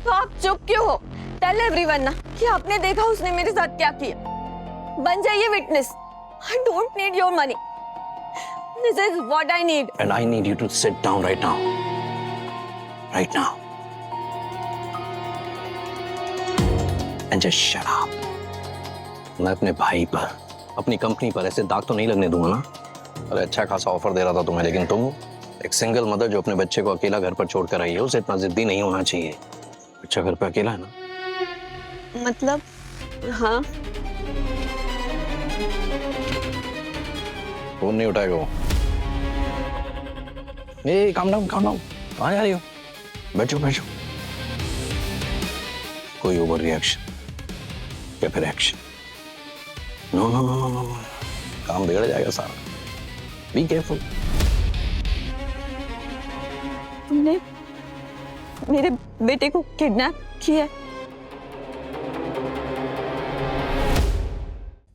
तो आप चुप क्यों हो? टेल एवरीवन ना कि आपने देखा उसने मेरे साथ क्या किया। बन जाइए witness. I don't need your money, this is what I need. And I need you to sit down right now, right now, and just shut up. मैं अपने भाई पर, अपनी कंपनी पर ऐसे दाग तो नहीं लगने दूंगा ना। अरे अच्छा खासा ऑफर दे रहा था तुम्हें, लेकिन तुम एक सिंगल मदर जो अपने बच्चे को अकेला घर पर छोड़कर आई है, उसे इतना जिद्दी नहीं होना चाहिए। बच्चा घर पे अकेला है ना। मतलब हाँ, फोन नहीं उठाएगा वो। ए काम डाउन, काम डाउन। कहाँ जा रही हो? बैठो बैठो। कोई ओवर रिएक्शन या फिर action? No no no no no, काम बिगड़ जाएगा सारा। Be careful. तुमने मेरे बेटे को किडनैप किया है।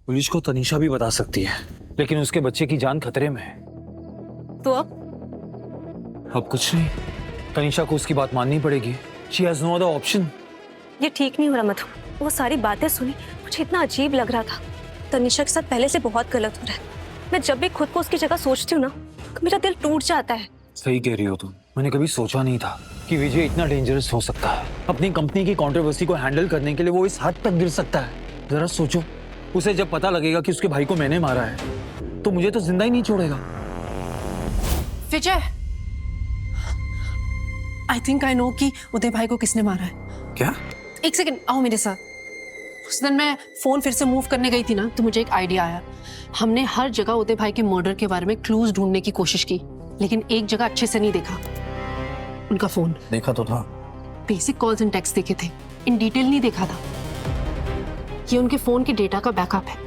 पुलिस को तनीषा भी बता सकती है, लेकिन उसके बच्चे की जान खतरे में है। तो अब कुछ नहीं, तनीषा को उसकी बात माननी पड़ेगी। She has no other option. ये ठीक नहीं हो रहा मधु। वो सारी बातें सुनी, मुझे इतना अजीब लग रहा था। तनीषा के साथ पहले से बहुत गलत हो रहा है। मैं जब भी खुद को उसकी जगह सोचती हूँ ना, तो मेरा दिल टूट जाता है। सही कह रही हो तुम। मैंने कभी सोचा नहीं था कि कि विजय इतना डेंजरस हो सकता है। अपनी कंपनी की कंट्रोवर्सी को हैंडल करने के लिए वो इस हद तक गिर सकता है। जरा सोचो, उसे जब पता लगेगा कि उसके भाई को मैंने मारा है तो मुझे तो जिंदा ही नहीं छोड़ेगा। विजय, आई थिंक आई नो कि उदय भाई को किसने मारा है। क्या? एक सेकंड, आओ मेरे साथ। उस दिन मैं फोन फिर से मूव करने गई थी ना, तो मुझे एक आइडिया आया। हमने हर जगह उदय भाई के मर्डर के बारे में क्लूज ढूंढने की कोशिश की, लेकिन एक जगह अच्छे से नहीं देखा। उनका फोन देखा तो था, बेसिक कॉल्स एंड टेक्स्ट देखे थे, इन डिटेल नहीं देखा था। ये उनके फोन के डेटा का बैकअप है।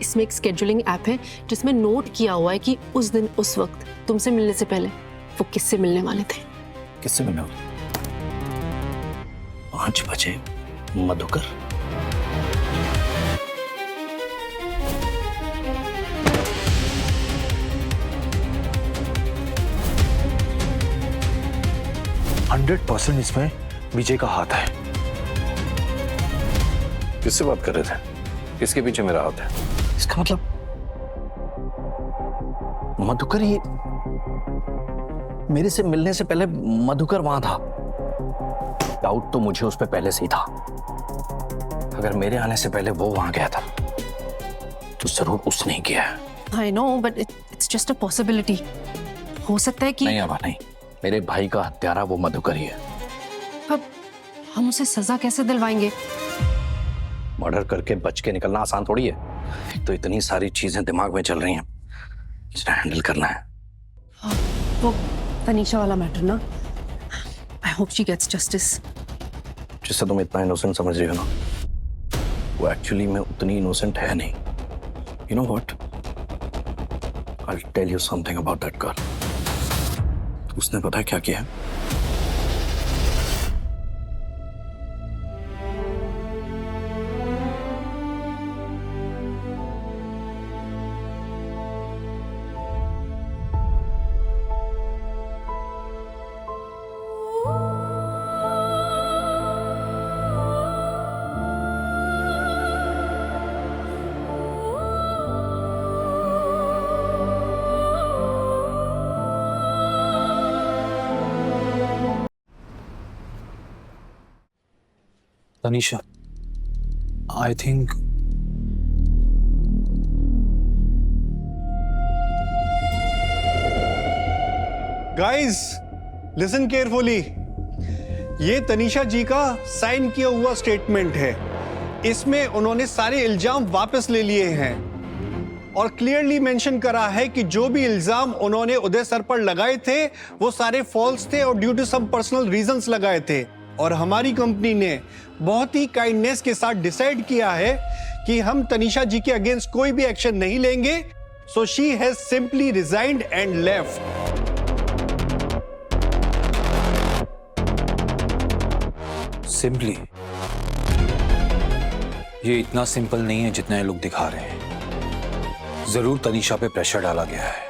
इसमें एक स्केड्यूलिंग ऐप है जिसमें नोट किया हुआ है कि उस दिन उस वक्त तुमसे मिलने से पहले वो किससे मिलने वाले थे। किससे मिलने वाले? 5 बजे मधुकर। %100% इसमें विजय का हाथ है। किससे बात कर रहे थे? किसके पीछे मेरा हाथ है? इसका मतलब मधुकर, ये मेरे से मिलने से पहले मधुकर वहां था। डाउट तो मुझे उस पर पहले से ही था। अगर मेरे आने से पहले वो वहां गया था तो जरूर उसने ही किया है। I know, but it's just a possibility. हो सकता है कि नहीं आवा, नहीं, मेरे भाई का हत्यारा वो मधुकर ही है। अब हम उसे सजा कैसे दिलवाएंगे? मर्डर करके बच के निकलना आसान थोड़ी है। तो इतनी सारी चीजें दिमाग में चल रही हैं जिन्हें हैंडल करना है। वो तनीषा वाला मैटर ना, I hope she gets justice. जिससे तुम इतना इनोसेंट समझ रही हो ना, वो एक्चुअली में उतनी इनोसेंट है नहीं। You know what, I will tell you something about that girl. उसने पता है क्या किया है? Tanisha, I think guys listen carefully. ये तनीषा जी का साइन किया हुआ स्टेटमेंट है। इसमें उन्होंने सारे इल्जाम वापस ले लिए हैं और क्लियरली मेंशन करा है कि जो भी इल्जाम उन्होंने उदय सर पर लगाए थे वो सारे फॉल्स थे और due to some personal reasons लगाए थे। और हमारी कंपनी ने बहुत ही काइंडनेस के साथ डिसाइड किया है कि हम तनीषा जी के अगेंस्ट कोई भी एक्शन नहीं लेंगे। So she has simply resigned and left. Simply, ये इतना सिंपल नहीं है जितना ये लोग दिखा रहे हैं। जरूर तनीषा पे प्रेशर डाला गया है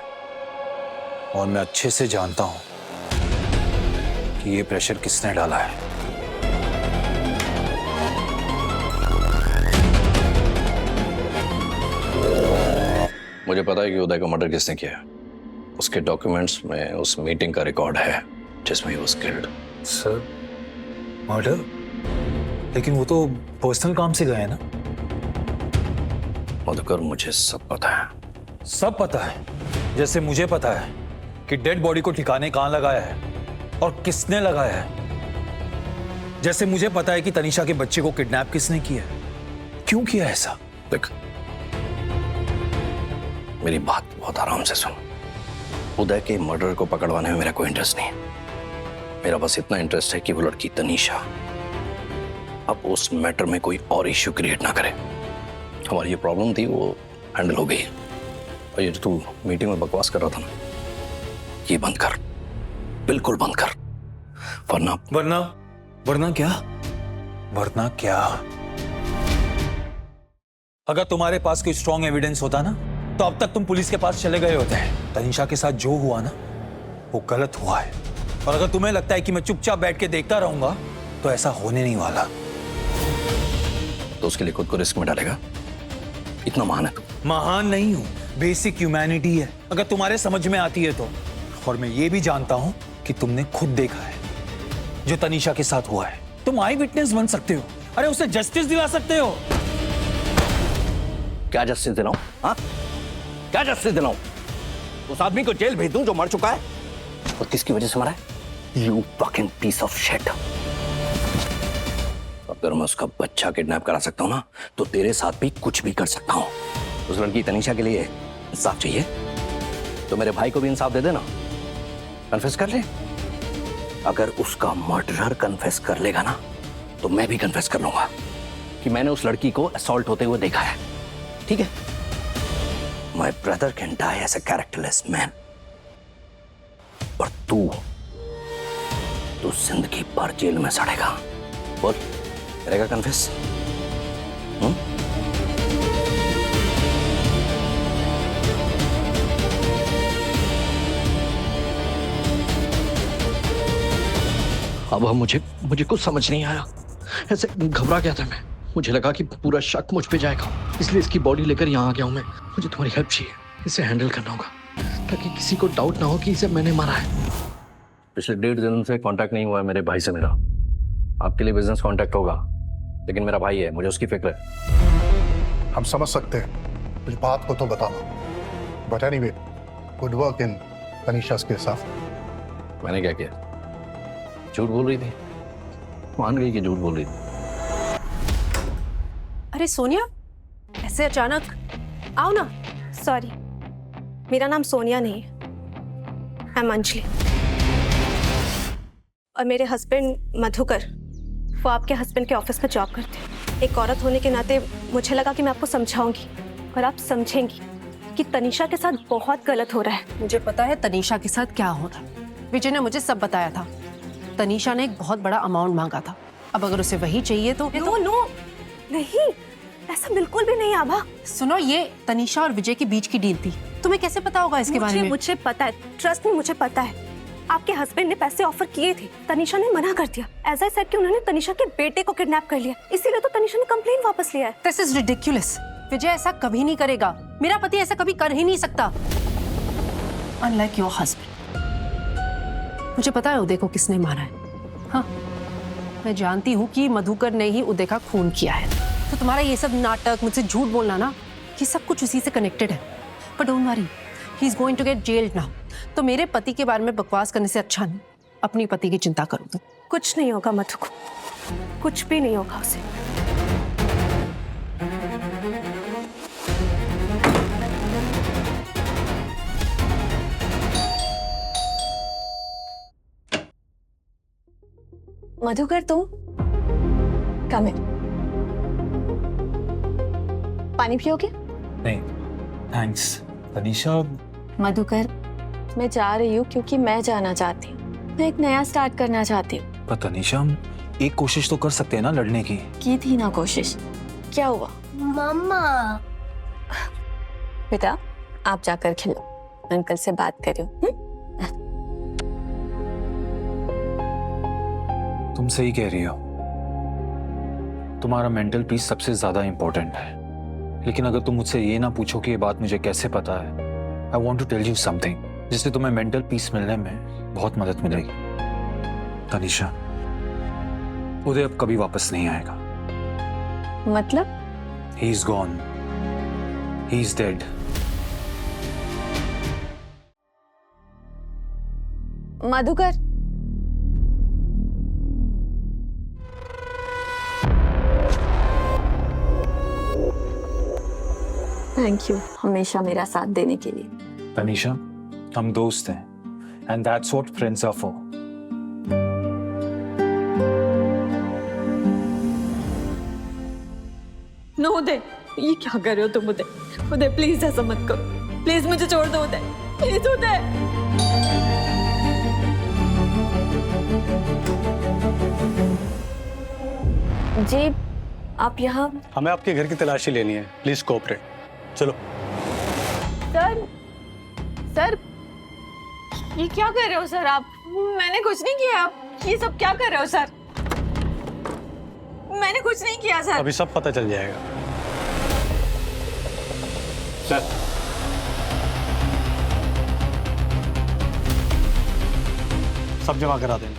और मैं अच्छे से जानता हूं कि ये प्रेशर किसने डाला है। मुझे पता है कि उदय का मर्डर किसने किया है। उसके डॉक्यूमेंट्स में उस मीटिंग का रिकॉर्ड है जिसमें he was killed. Sir, murder? लेकिन वो तो पर्सनल काम से गए ना। मधुकर, मुझे सब पता है। सब पता है, जैसे मुझे पता है कि डेड बॉडी को ठिकाने कहां लगाया है और किसने लगाया है। जैसे मुझे पता है कि तनीषा के बच्चे को किडनैप किसने किया है, क्यों किया ऐसा। देख, मेरी बात बहुत आराम से सुन। उदय के मर्डर को पकड़वाने में मेरा कोई इंटरेस्ट नहीं है। मेरा बस इतना इंटरेस्ट है कि वो लड़की तनीषा अब उस मैटर में कोई और इश्यू क्रिएट ना करे। हमारी ये प्रॉब्लम थी वो हैंडल हो गई। और ये जो तू मीटिंग में बकवास कर रहा था ना, ये बंद कर, बिल्कुल बंद कर, वरना वरना क्या? वरना क्या? अगर तुम्हारे पास कोई स्ट्रॉन्ग एविडेंस होता ना तो अब तक तुम पुलिस के पास चले गए होते हैं। तनीषा के साथ जो हुआ ना वो गलत हुआ है, और अगर तुम्हें लगता है कि मैं चुपचाप बैठ के देखता रहूंगा तो ऐसा होने नहीं वाला। तो उसके लिए खुद को रिस्क में डालेगा? इतना महान है तू? महान नहीं हूं, बेसिक ह्यूमैनिटी है अगर तुम्हारे समझ में आती है तो। और मैं ये भी जानता हूं कि तुमने खुद देखा है जो तनीषा के साथ हुआ है। तुम आई विटनेस बन सकते हो, अरे उसे जस्टिस दिला सकते हो। क्या जस्टिस दिलाऊं? हाँ, क्या जस्टिस दिलाऊं? उस आदमी को जेल भेज दूं जो मर चुका है? और किसकी वजह से मरा है? You fucking piece of shit. अगर मैं उसका बच्चा किडनैप करा सकता हूं ना, तो तेरे साथ भी कुछ भी कर सकता हूं। उस लड़की तनीषा के लिए इंसाफ चाहिए, तो मेरे भाई को भी इंसाफ दे देना। कन्फेस कर ले। अगर उसका मर्डरर कन्फेस कर लेगा ना, तो मैं भी कन्फेस कर लूंगा कि मैंने उस लड़की को असॉल्ट होते हुए देखा है। ठीक है? My brother can die as a characterless man. और तू जिंदगी भर जेल में सड़ेगा। बोल, करेगा कन्फेस? अब मुझे कुछ समझ नहीं आया। ऐसे घबरा गया था मैं। मुझे लगा कि पूरा शक मुझ पे जाएगा, इसलिए इसकी बॉडी लेकर यहाँ आ गया हूँ मैं। मुझे तुम्हारी हेल्प चाहिए, इसे हैंडल करना होगा ताकि किसी को डाउट ना हो कि इसे मैंने मारा है। पिछले 1.5 दिन से कांटेक्ट नहीं हुआ है मेरे भाई से मेरा। आपके लिए बिजनेस कांटेक्ट होगा, लेकिन मेरा भाई है, मुझे उसकी फिक्र है। हम समझ सकते हैं, इस बात को तो बताना। But anyway, good work in Tanisha's के साथ। मैंने क्या किया? झूठ बोल रही थी, मान गई कि झूठ बोल रही थी। अरे सोनिया, ऐसे अचानक आओ ना। सॉरी, मेरा नाम सोनिया नहीं है, आई एम अंजलि। और मेरे हस्बैंड मधुकर, वो आपके हस्बैंड के ऑफिस में जॉब करते हैं। एक औरत होने के नाते मुझे लगा कि मैं आपको समझाऊंगी और आप समझेंगी कि तनीषा के साथ बहुत गलत हो रहा है। मुझे पता है तनीषा के साथ क्या हो रहा है। विजय ने मुझे सब बताया था। तनीषा ने एक बहुत बड़ा अमाउंट मांगा था। अब अगर उसे वही चाहिए तो नो, नहीं, ऐसा बिल्कुल भी नहीं आभा। सुनो, ये तनीषा और विजय के बीच की डील थी। तुम्हें कैसे पता होगा इसके बारे में? मुझे पता है, ट्रस्ट में मुझे पता है। आपके हस्बैंड ने पैसे ऑफर किए थे, तनीषा ने मना कर दिया। एज आई सेड कि उन्होंने तनीषा के बेटे को किडनैप कर लिया, इसीलिए तो तनीषा ने कंप्लेंट वापस लिया है। This is ridiculous. विजय ऐसा कभी नहीं करेगा। मेरा पति ऐसा कभी कर ही नहीं सकता। Unlike your husband. मुझे पता है उदय को किसने मारा है। हाँ, मैं जानती हूँ कि मधुकर ने ही उदय का खून किया है। तो तुम्हारा ये सब नाटक, मुझसे झूठ बोलना ना, ये सब कुछ उसी से कनेक्टेड है। But don't worry, he is going to get jailed now. तो मेरे पति के बारे में बकवास करने से अच्छा नहीं अपनी पति की चिंता करो। तो कुछ नहीं होगा मधु को, कुछ भी नहीं होगा उसे। मधुकर, तुम कम है। पानी पियोगे? नहीं थैंक्स तनीषा। मधुकर, मैं जा रही हूँ क्योंकि मैं जाना चाहती हूँ। मैं एक नया स्टार्ट करना चाहती हूँ। पर तनीषा, हम एक कोशिश तो कर सकते हैं ना लड़ने की थी ना कोशिश, क्या हुआ? मम्मा। बेटा, आप जाकर खेलो, अंकल से बात करो। तुम सही कह रही हो, तुम्हारा मेंटल पीस सबसे ज्यादा इंपॉर्टेंट है। लेकिन अगर तुम मुझसे ये ना पूछो कि ये बात मुझे कैसे पता है, I want to tell you something जिससे तुम्हें मेंटल पीस मिलने में बहुत मदद मिलेगी। तनीषा, उदय अब कभी वापस नहीं आएगा। मतलब? He is gone, he is dead. Madhukar, thank you हमेशा मेरा साथ देने के लिए। तनीषा, हम दोस्त हैं, and that's what friends are for. No Uday, ये क्या कर रहे हो तुम? उदय, उदय प्लीज ऐसा मत करो, प्लीज मुझे छोड़ दो उदय, प्लीज उदय। जी, आप यहाँ? हमें आपके घर की तलाशी लेनी है, प्लीज कोऑपरेट। चलो। सर, सर, ये क्या कर रहे हो सर आप? मैंने कुछ नहीं किया। आप ये सब क्या कर रहे हो सर? मैंने कुछ नहीं किया सर। अभी सब पता चल जाएगा। सर, सब जमा करा देना।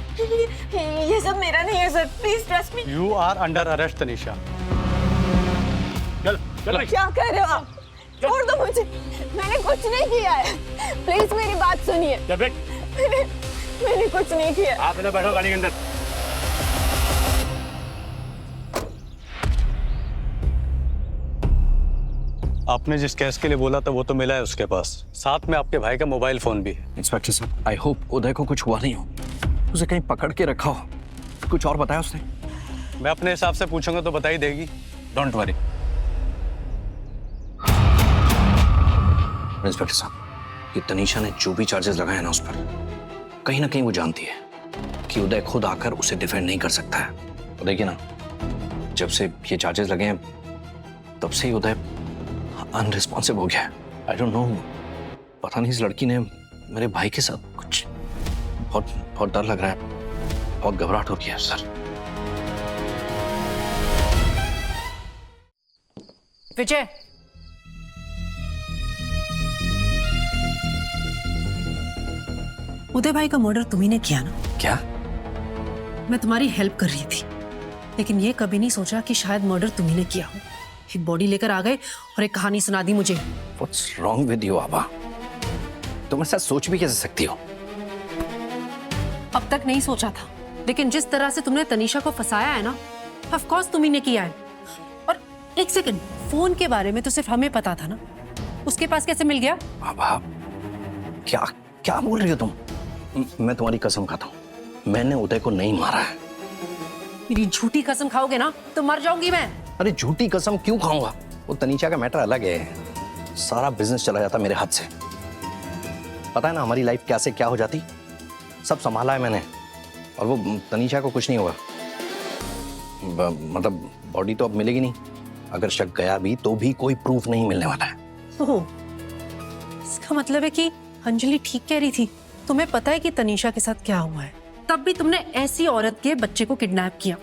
ये सब मेरा नहीं है sir, please trust me. You are under arrest Tanisha. क्या कर रहे हो आप? छोड़ दो मुझे, मैंने कुछ नहीं किया है। प्लीज मेरी बात सुनिए। मैंने कुछ नहीं किया। आप इधर बैठो गाड़ी के अंदर। आपने जिस केस के लिए बोला था वो तो मिला है उसके पास, साथ में आपके भाई का मोबाइल फोन भी है। इंस्पेक्टर साहब, आई होप उदय को कुछ हुआ नहीं हो, उसे कहीं पकड़ के रखा हो। कुछ और बताया उसने? मैं अपने हिसाब से पूछूंगा तो बता ही देगी, डोंट वरी। इंस्पेक्टर साहब, ये तनीषा ने जो भी चार्जेस लगाए ना उस पर, कहीं ना कहीं वो जानती है कि उदय खुद आकर उसे डिफेंड नहीं कर सकता है। तो देखिए ना, जब से ये चार्जेस लगे हैं तब से ही उदय अनरिस्पॉन्सिव हो गया है। आई डोंट नो, पता नहीं इस लड़की ने मेरे भाई के साथ कुछ, बहुत डर लग रहा है, बहुत घबराहट हो रही है सर। विजय, उदय भाई का मर्डर तुम्ही ने किया ना? क्या? मैं तुम्हारी हेल्प कर रही थी, लेकिन ये कभी नहीं सोचा कि शायद मर्डर तुम्ही ने किया हो। एक बॉडी लेकर आ गए और एक कहानी सुना दी मुझे। What's wrong with you, आबा? तुम ऐसा सोच भी कैसे सकती हो? अब तक नहीं सोचा था, लेकिन जिस तरह से तुमने तनीषा को फंसाया है ना, ऑफ कोर्स तुम्ही ने किया है। और एक सेकंड, फोन के बारे में तो सिर्फ हमें पता था ना, उसके पास कैसे मिल गया? आबा, क्या क्या बोल रही हो तुम? मैं तुम्हारी कसम खाता हूँ, मैंने उदय को नहीं मारा है। मेरी झूठी कसम खाओगे ना तो मर जाऊंगी मैं। अरे झूठी कसम क्यों खाऊंगा? वो तनीषा का मैटर अलग है, सारा बिजनेस चला जाता मेरे हाथ से। पता है ना हमारी लाइफ क्या से क्या हो जाती, सब संभाला है मैंने। और वो तनीषा को कुछ नहीं होगा, मतलब बॉडी तो अब मिलेगी नहीं, अगर शक गया भी तो भी कोई प्रूफ नहीं मिलने वाला है। ओह, इसका मतलब है कि अंजलि ठीक कह रही थी। तुम्हें पता है कि तनीषा के साथ क्या हुआ है, तब भी तुमने ऐसी औरत के बच्चे को किडनैप किया,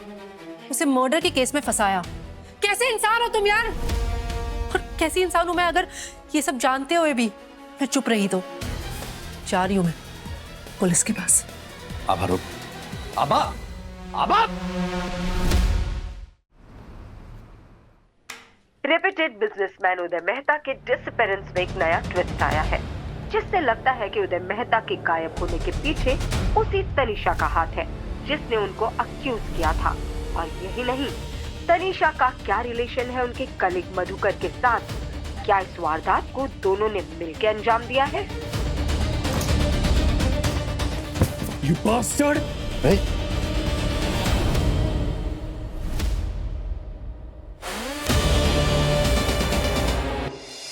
उसे मर्डर के केस में फंसाया। कैसे इंसान हो तुम यार? और कैसी इंसान हूं मैं अगर ये सब जानते हुए भी मैं चुप रही तो? जा रही हूं मैं पुलिस के पास। आबा रुक, आबा, आबा। रेप्यूटेड बिजनेसमैन उदय मेहता के डिसअपीयरेंस में एक नया ट्विस्ट आया है, जिससे लगता है कि उदय मेहता के गायब होने के पीछे उसी तनीषा का हाथ है, जिसने उनको अक्यूज किया था। और यही नहीं, तनीषा का क्या रिलेशन है उनके कलीग मधुकर के साथ? क्या इस वारदात को दोनों ने मिलकर अंजाम दिया है? You bastard!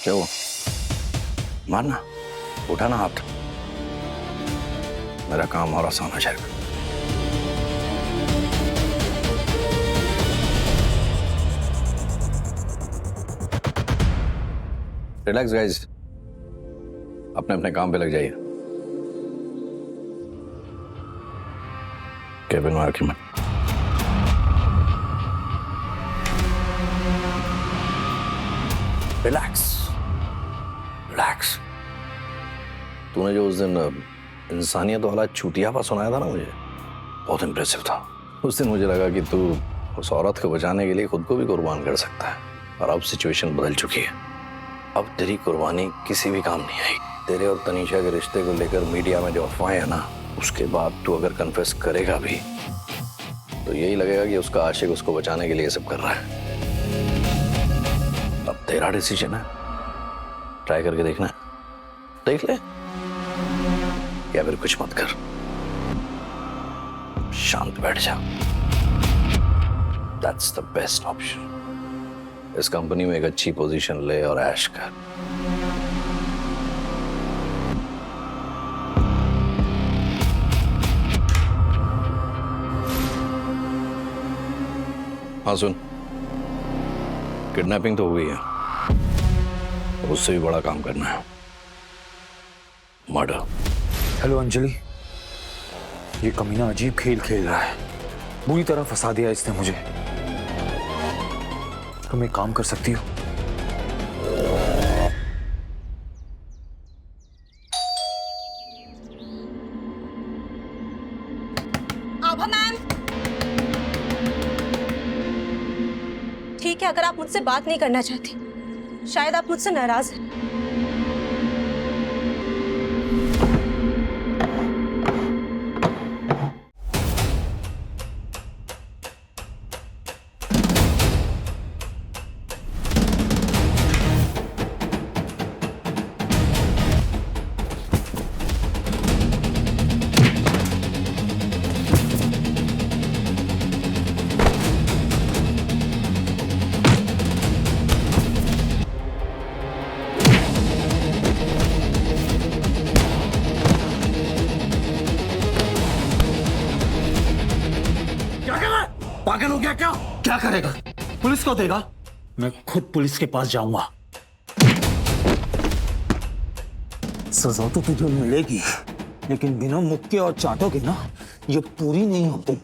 क्या हुआ? मारना, उठाना हाथ, मेरा काम और आसान हो जाएगा। रिलैक्स गाइस, अपने अपने काम पे लग जाइए। केबिन में आके मत। Relax, relax. तूने जो उस दिन इंसानियत वाला छूटियापा सुनाया था ना मुझे, बहुत इंप्रेसिव था। उस दिन मुझे लगा कि तू उस औरत को बचाने के लिए खुद को भी कुर्बान कर सकता है, और अब सिचुएशन बदल चुकी है। अब तेरी कुर्बानी किसी भी काम नहीं आई। तेरे और तनीषा के रिश्ते को लेकर मीडिया में जो अफवाहें है ना, उसके बाद तू अगर कन्फेस करेगा भी तो यही लगेगा कि उसका आशिक उसको बचाने के लिए सब कर रहा है। अब तेरा डिसीजन है, ट्राई करके देखना है, देख ले, या फिर कुछ मत कर, शांत बैठ जा। That's the best option. इस कंपनी में एक अच्छी पोजीशन ले और ऐश कर। हाँ सुन, किडनैपिंग तो हुई है, उससे भी बड़ा काम करना है, मर्डर। हेलो अंजलि, ये कमीना अजीब खेल खेल रहा है, बुरी तरह फंसा दिया इसने मुझे। तुम एक काम कर सकती हो? आभा मैम, बात नहीं करना चाहती। शायद आप मुझसे नाराज हैं। पागल हो गया क्या? क्या करेगा? पुलिस को देगा? मैं खुद पुलिस के पास जाऊंगा। सजा तो तुझे मिलेगी, लेकिन बिना मुक्के और चाटों के ना ये पूरी नहीं होती।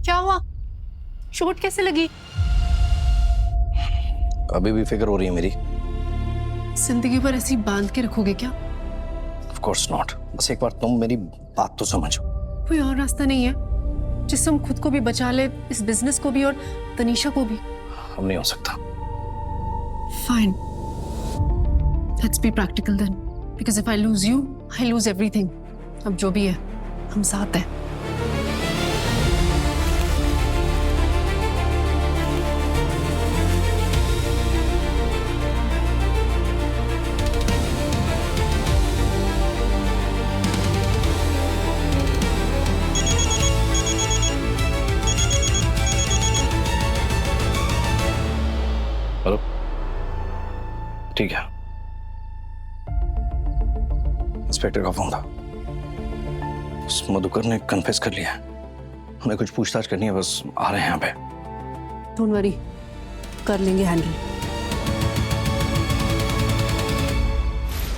क्या हुआ? चोट कैसे लगी? अभी भी फिक्र हो रही है मेरी। जिंदगी भर ऐसी बांध के रखोगे क्या? Of course not. बस एक बार तुम मेरी बात तो समझो। कोई और रास्ता नहीं है जिससे हम खुद को भी बचा ले, इस बिजनेस को भी और तनीषा को भी? अब नहीं हो सकता। Fine, let's be practical then, because if I lose you I lose everything. अब जो भी है हम साथ हैं। हेलो, ठीक है। इंस्पेक्टर का फोन था। उस मधुकर ने कन्फेस कर लिया। हमें कुछ पूछताछ करनी है, बस आ रहे हैं यहाँ पे। डोंट वरी, कर लेंगे हैंडल।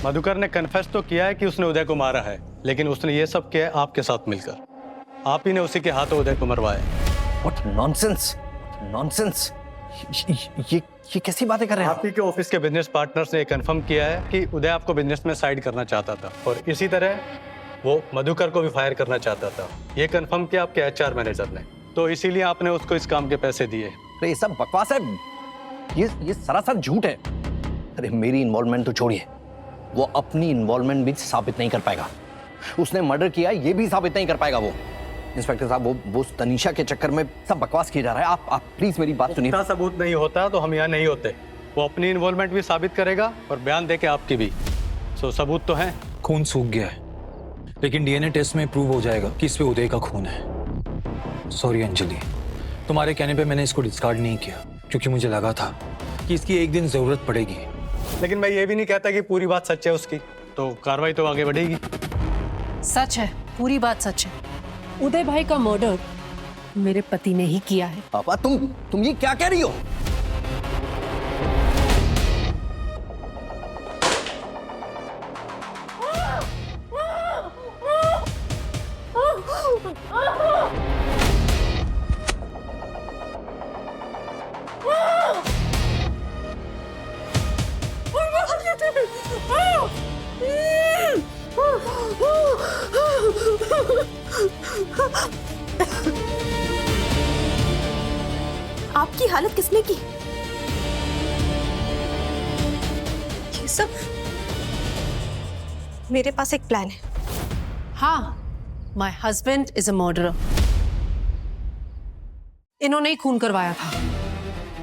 मधुकर ने कन्फेस तो किया है कि उसने उदय को मारा है, लेकिन उसने ये सब किया है आपके साथ मिलकर। आप ही ने उसी के हाथों उदय को मरवाया। What nonsense! Nonsense! ये कैसी बातें कर रहे हैं आप ही के ऑफिस के बिजनेस पार्टनर्स ने कंफर्म किया है कि उदय आपको बिजनेस में साइड करना चाहता था, और इसी तरह वो मधुकर को भी फायर करना चाहता था। ये कंफर्म किया आपके एचआर मैनेजर ने, तो इसीलिए आपने उसको इस काम के पैसे दिए। अरे ये सब बकवास है। ये सरासर झूठ है। अरे मेरी इन्वॉल्वमेंट तो छोड़िए, वो अपनी इन्वॉल्वमेंट भी साबित नहीं कर पाएगा। उसने मर्डर किया ये भी साबित नहीं कर पाएगा वो। इंस्पेक्टर साहब, वो तनीषा के चक्कर में सब बकवास किया जा रहा है। आप प्लीज मेरी बात सुनिए। सबूत नहीं होता तो हम यहाँ नहीं होते। वो अपनी इन्वॉल्वमेंट भी साबित करेगा और बयान देके आपकी भी। सो सबूत तो है। खून सूख गया है, लेकिन डीएनए टेस्ट में प्रूव हो जाएगा कि इस पे उदय का खून है। सॉरी अंजलि, तुम्हारे कहने पे मैंने इसको डिस्कार्ड नहीं किया, क्योंकि मुझे लगा था कि इसकी एक दिन जरूरत पड़ेगी। लेकिन मैं ये भी नहीं कहता कि पूरी बात सच है उसकी, तो कार्रवाई तो आगे बढ़ेगी। सच है, पूरी बात सच है। उदय भाई का मर्डर मेरे पति ने ही किया है। पापा, तुम ये क्या कह रही हो? आपकी हालत किसने की? ये सब मेरे पास एक प्लान है। हाँ, my husband is a murderer. इन्होंने ही खून करवाया था,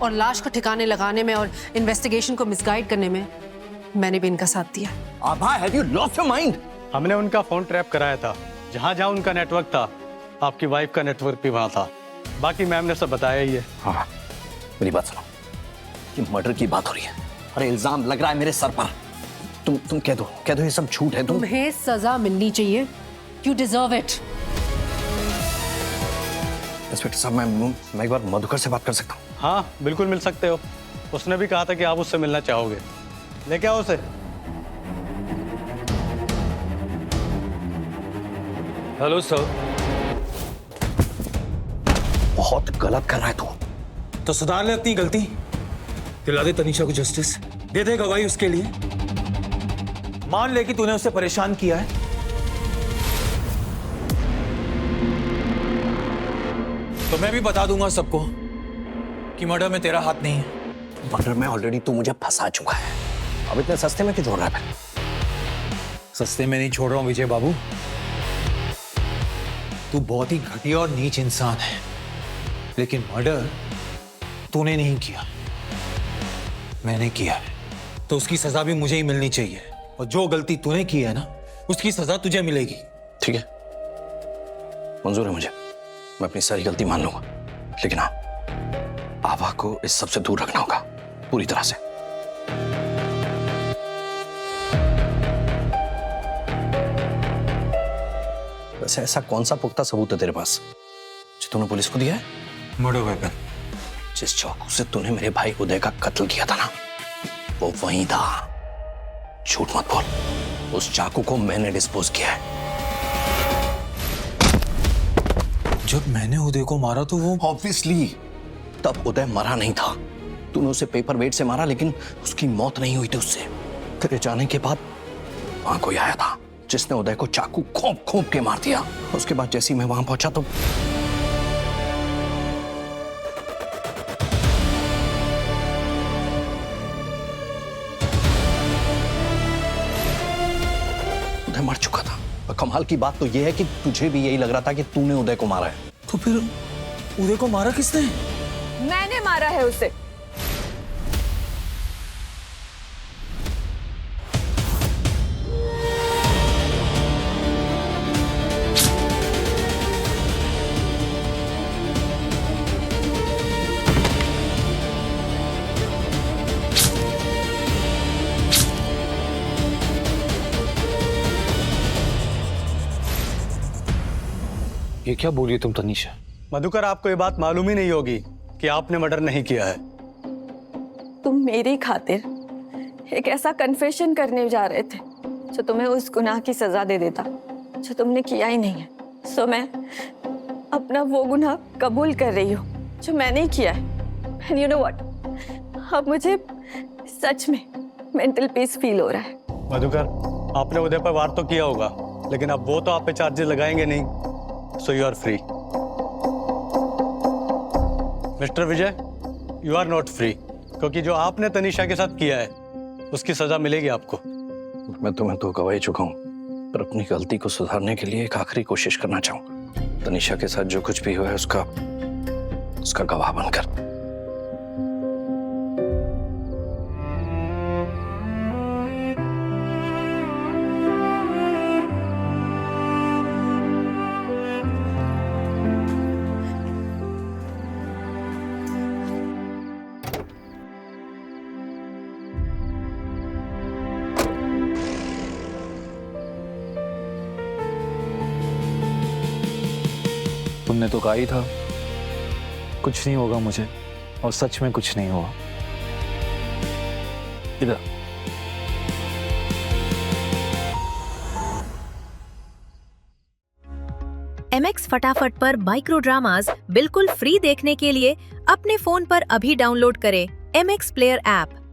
और लाश को ठिकाने लगाने में और इन्वेस्टिगेशन को मिसगाइड करने में मैंने भी इनका साथ दिया। Abha, have you lost your mind? हमने उनका फोन ट्रैप कराया था। जहां जहां उनका नेटवर्क था, आपकी वाइफ का नेटवर्क भी वहां था। बाकी मैम ने सब बताया ही है। हाँ, मेरी बात सुनो। ये मर्डर की बात हो रही है। अरे इल्जाम लग रहा है मेरे सर पर। तुम कह दो ये सब झूठ है। तुम्हें सजा मिलनी चाहिए। You deserve it. इंस्पेक्टर साहब, मैं एक बार मधुकर से बात कर सकता हूँ? हाँ बिल्कुल मिल सकते हो। उसने भी कहा था कि आप उससे मिलना चाहोगे। लेके आओ उसे। Hello sir. बहुत गलत कर रहा है तू। तो सुधार ले अपनी गलती, दिला दे तनीषा को जस्टिस, दे दे गवाही उसके लिए, मान ले कि तूने उसे परेशान किया है। तो मैं भी बता दूंगा सबको कि मर्डर में तेरा हाथ नहीं है। मर्डर में ऑलरेडी तू मुझे फंसा चुका है, अब इतने सस्ते में क्यों छोड़ रहा है? सस्ते में नहीं छोड़ रहा हूं विजय बाबू, तू बहुत ही घटिया और नीच इंसान है, लेकिन मर्डर तूने नहीं किया, मैंने किया है, तो उसकी सजा भी मुझे ही मिलनी चाहिए। और जो गलती तूने की है ना, उसकी सजा तुझे मिलेगी। ठीक है, मंजूर है मुझे, मैं अपनी सारी गलती मान लूंगा, लेकिन हाँ, आभा को इस सब से दूर रखना होगा पूरी तरह से। वैसे ऐसा कौन सा पुख्ता सबूत है तेरे पास जो तूने पुलिस को दिया है? Murder weapon. जिस चाकू से तूने मेरे भाई उदय का कत्ल किया था ना, वो वहीं था। झूठ मत बोल, उस चाकू को मैंने डिस्पोज किया है। जब मैंने उदय को मारा तो वो ऑब्वियसली तब उदय मरा नहीं था। तूने उसे पेपर वेट से मारा, लेकिन उसकी मौत नहीं हुई थी उससे। तेरे जाने के बाद वहां कोई आया था जिसने उदय को चाकू खोप खोप के मार दिया। उसके बाद जैसे ही मैं वहां पहुंचा तो उदय मर चुका था। और कमाल की बात तो यह है कि तुझे भी यही लग रहा था कि तूने उदय को मारा है। तो फिर उदय को मारा किसने? मैंने मारा है उसे। ये क्या बोलिए तुम तनीषा? मधुकर, आपको ये बात मालूम ही नहीं होगी कि आपने मर्डर नहीं किया है। तुम मेरी खातिर एक ऐसा कन्फेशन करने जा रहे थे जो तुम्हें उस गुनाह की सजा दे देता जो तुमने किया ही नहीं है। सो मैं अपना वो गुनाह कबूल कर रही हूँ जो मैंने किया है। एंड यू नो व्हाट, अब मुझे सच में मेंटल पीस फील हो रहा है। मधुकर, आपने उदय पर वार तो किया होगा, लेकिन अब वो तो आप पे चार्जेस लगाएंगे नहीं। So you are free. Mister Vijay, you are not free, क्योंकि जो आपने तनीषा के साथ किया है उसकी सजा मिलेगी आपको। मैं तुम्हें तो गवा ही चुका हूं, पर अपनी गलती को सुधारने के लिए एक आखिरी कोशिश करना चाहूंगा। तनीषा के साथ जो कुछ भी हुआ है उसका गवाह बनकर। तुमने तो कहा ही था कुछ नहीं होगा मुझे, और सच में कुछ नहीं हुआ। इधर MX फटाफट पर माइक्रो ड्रामास बिल्कुल फ्री देखने के लिए अपने फोन पर अभी डाउनलोड करें MX प्लेयर ऐप।